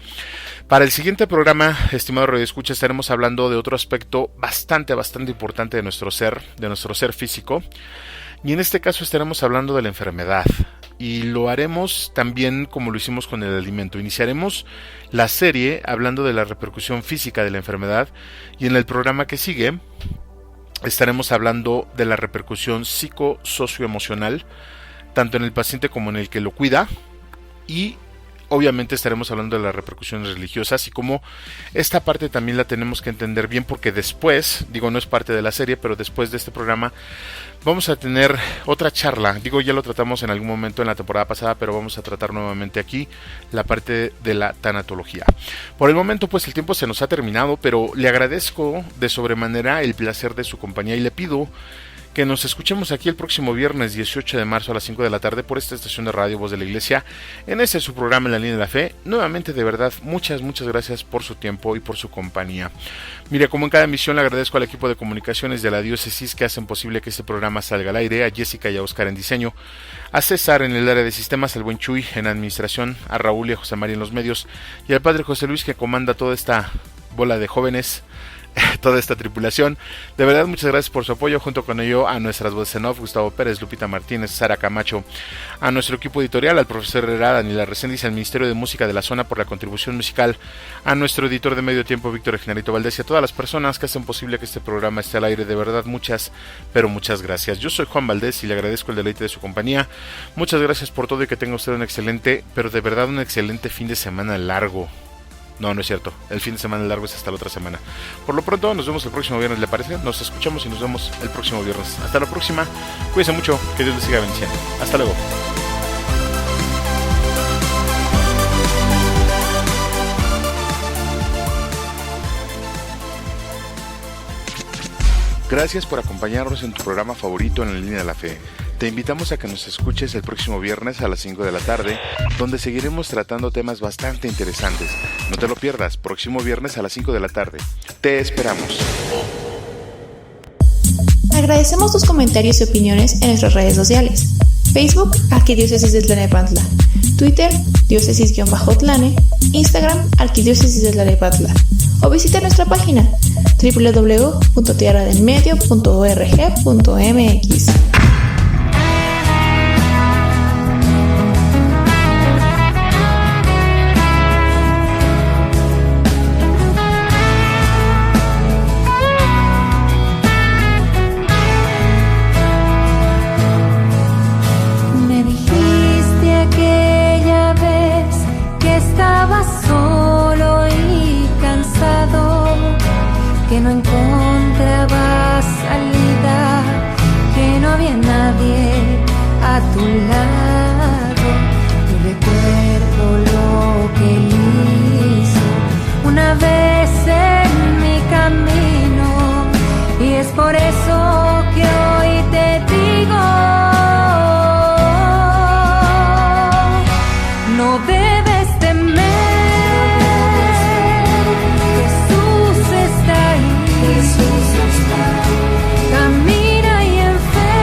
Para el siguiente programa, estimado radioescucha, estaremos hablando de otro aspecto bastante importante de nuestro ser físico. Y en este caso estaremos hablando de la enfermedad, y lo haremos también como lo hicimos con el alimento. Iniciaremos la serie hablando de la repercusión física de la enfermedad, y en el programa que sigue estaremos hablando de la repercusión psicosocioemocional, tanto en el paciente como en el que lo cuida, y obviamente estaremos hablando de las repercusiones religiosas y cómo esta parte también la tenemos que entender bien, porque después, no es parte de la serie, pero después de este programa vamos a tener otra charla. Ya lo tratamos en algún momento en la temporada pasada, pero vamos a tratar nuevamente aquí la parte de la tanatología. Por el momento, pues el tiempo se nos ha terminado, pero le agradezco de sobremanera el placer de su compañía y le pido que nos escuchemos aquí el próximo viernes 18 de marzo a las 5 de la tarde por esta estación de radio Voz de la Iglesia, en ese su programa En la Línea de la Fe. Nuevamente, de verdad, muchas gracias por su tiempo y por su compañía. Mire, como en cada emisión, le agradezco al equipo de comunicaciones de la diócesis que hacen posible que este programa salga al aire, a Jessica y a Oscar en diseño, a César en el área de sistemas, al buen Chuy en administración, a Raúl y a José María en los medios, y al padre José Luis que comanda toda esta bola de jóvenes, toda esta tripulación. De verdad, muchas gracias por su apoyo. Junto con ello a nuestras voces en off, Gustavo Pérez, Lupita Martínez, Sara Camacho, a nuestro equipo editorial, al profesor Herrera, Daniela Reséndiz, al Ministerio de Música de la Zona por la contribución musical, a nuestro editor de Medio Tiempo, Víctor Genarito Valdés, y a todas las personas que hacen posible que este programa esté al aire. De verdad, muchas gracias. Yo soy Juan Valdés y le agradezco el deleite de su compañía. Muchas gracias por todo y que tenga usted un excelente, pero de verdad un excelente fin de semana largo. No es cierto, el fin de semana largo es hasta la otra semana. Por lo pronto, nos vemos el próximo viernes, ¿le parece? Nos escuchamos y nos vemos el próximo viernes. Hasta la próxima, cuídense mucho, que Dios les siga bendiciendo. Hasta luego. Gracias por acompañarnos en tu programa favorito En la Línea de la Fe. Te invitamos a que nos escuches el próximo viernes a las 5 de la tarde, donde seguiremos tratando temas bastante interesantes. No te lo pierdas, próximo viernes a las 5 de la tarde. Te esperamos. Agradecemos tus comentarios y opiniones en nuestras redes sociales. Facebook, Arquidiócesis de Tlalnepantla. Twitter, diócesis-tlane. Instagram, Arquidiócesis de Tlalnepantla. O visita nuestra página www.tierradelmedio.org.mx. Que no encontraba salida, que no había nadie a tu lado. Y recuerdo lo que hizo una vez en mi camino, y es por eso que hoy te digo, no debes temer. Camina y en fe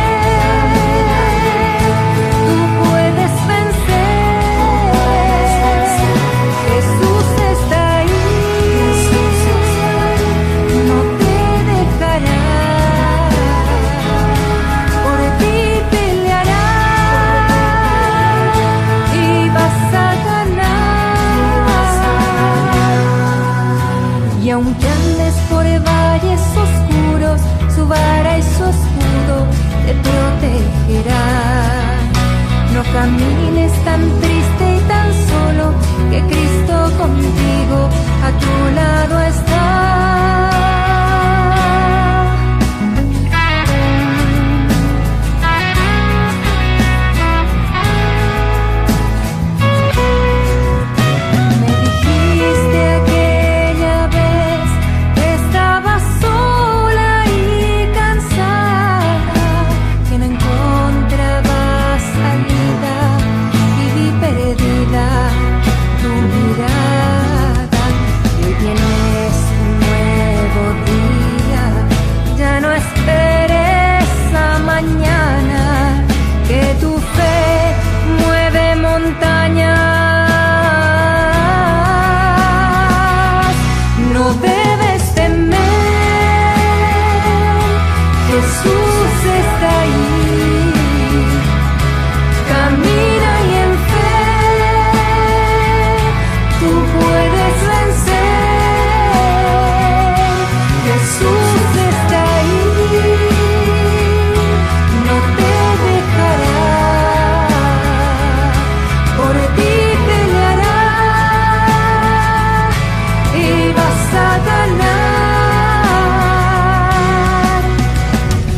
tú puedes vencer. Jesús está ahí, no te dejará, por ti peleará y vas a ganar. Y aunque andes por valles oscuros, su vara y su escudo te protegerá. No camines tan triste y tan solo, que Cristo contigo a tu lado está. Me dijiste aquella vez que estabas sola y cansada, que no encontrabas salida, viví perdida tu mirada. Y hoy tienes un nuevo día, ya no esperes a mañana, que tu fe mueve montañas. No debes temer, Jesús está ahí. Camina y en fe tú puedes vencer. Jesús está ahí, no te dejará, por ti peleará y vas a ganar.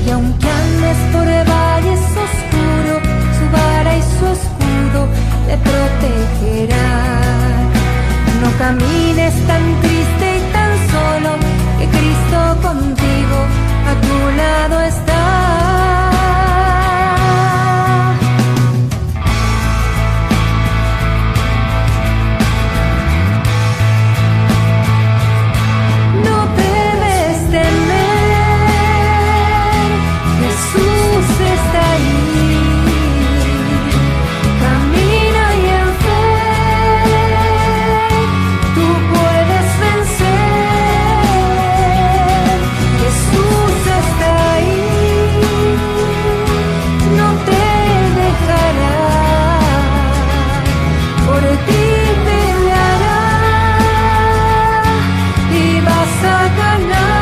Y aunque andes por valles oscuros, su vara y su escudo te protegerá. No camines tan triste y tan solo, que Cristo contigo a tu lado está. No debes temer, Jesús está ahí. Camina y en fe tú puedes vencer. Jesús está ahí, no te dejará, por ti peleará y vas a ganar.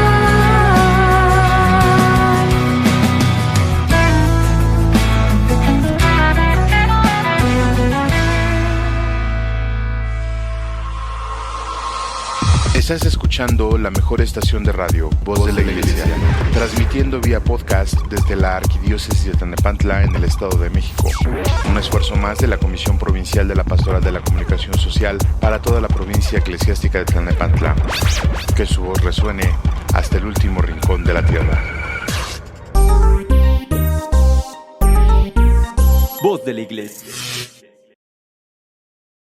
Estás escuchando la mejor estación de radio, Voz de la Iglesia, transmitiendo vía podcast desde la Arquidiócesis de Tlalnepantla en el Estado de México. Un esfuerzo más de la Comisión Provincial de la Pastoral de la Comunicación Social para toda la provincia eclesiástica de Tlalnepantla. Que su voz resuene hasta el último rincón de la tierra. Voz de la Iglesia.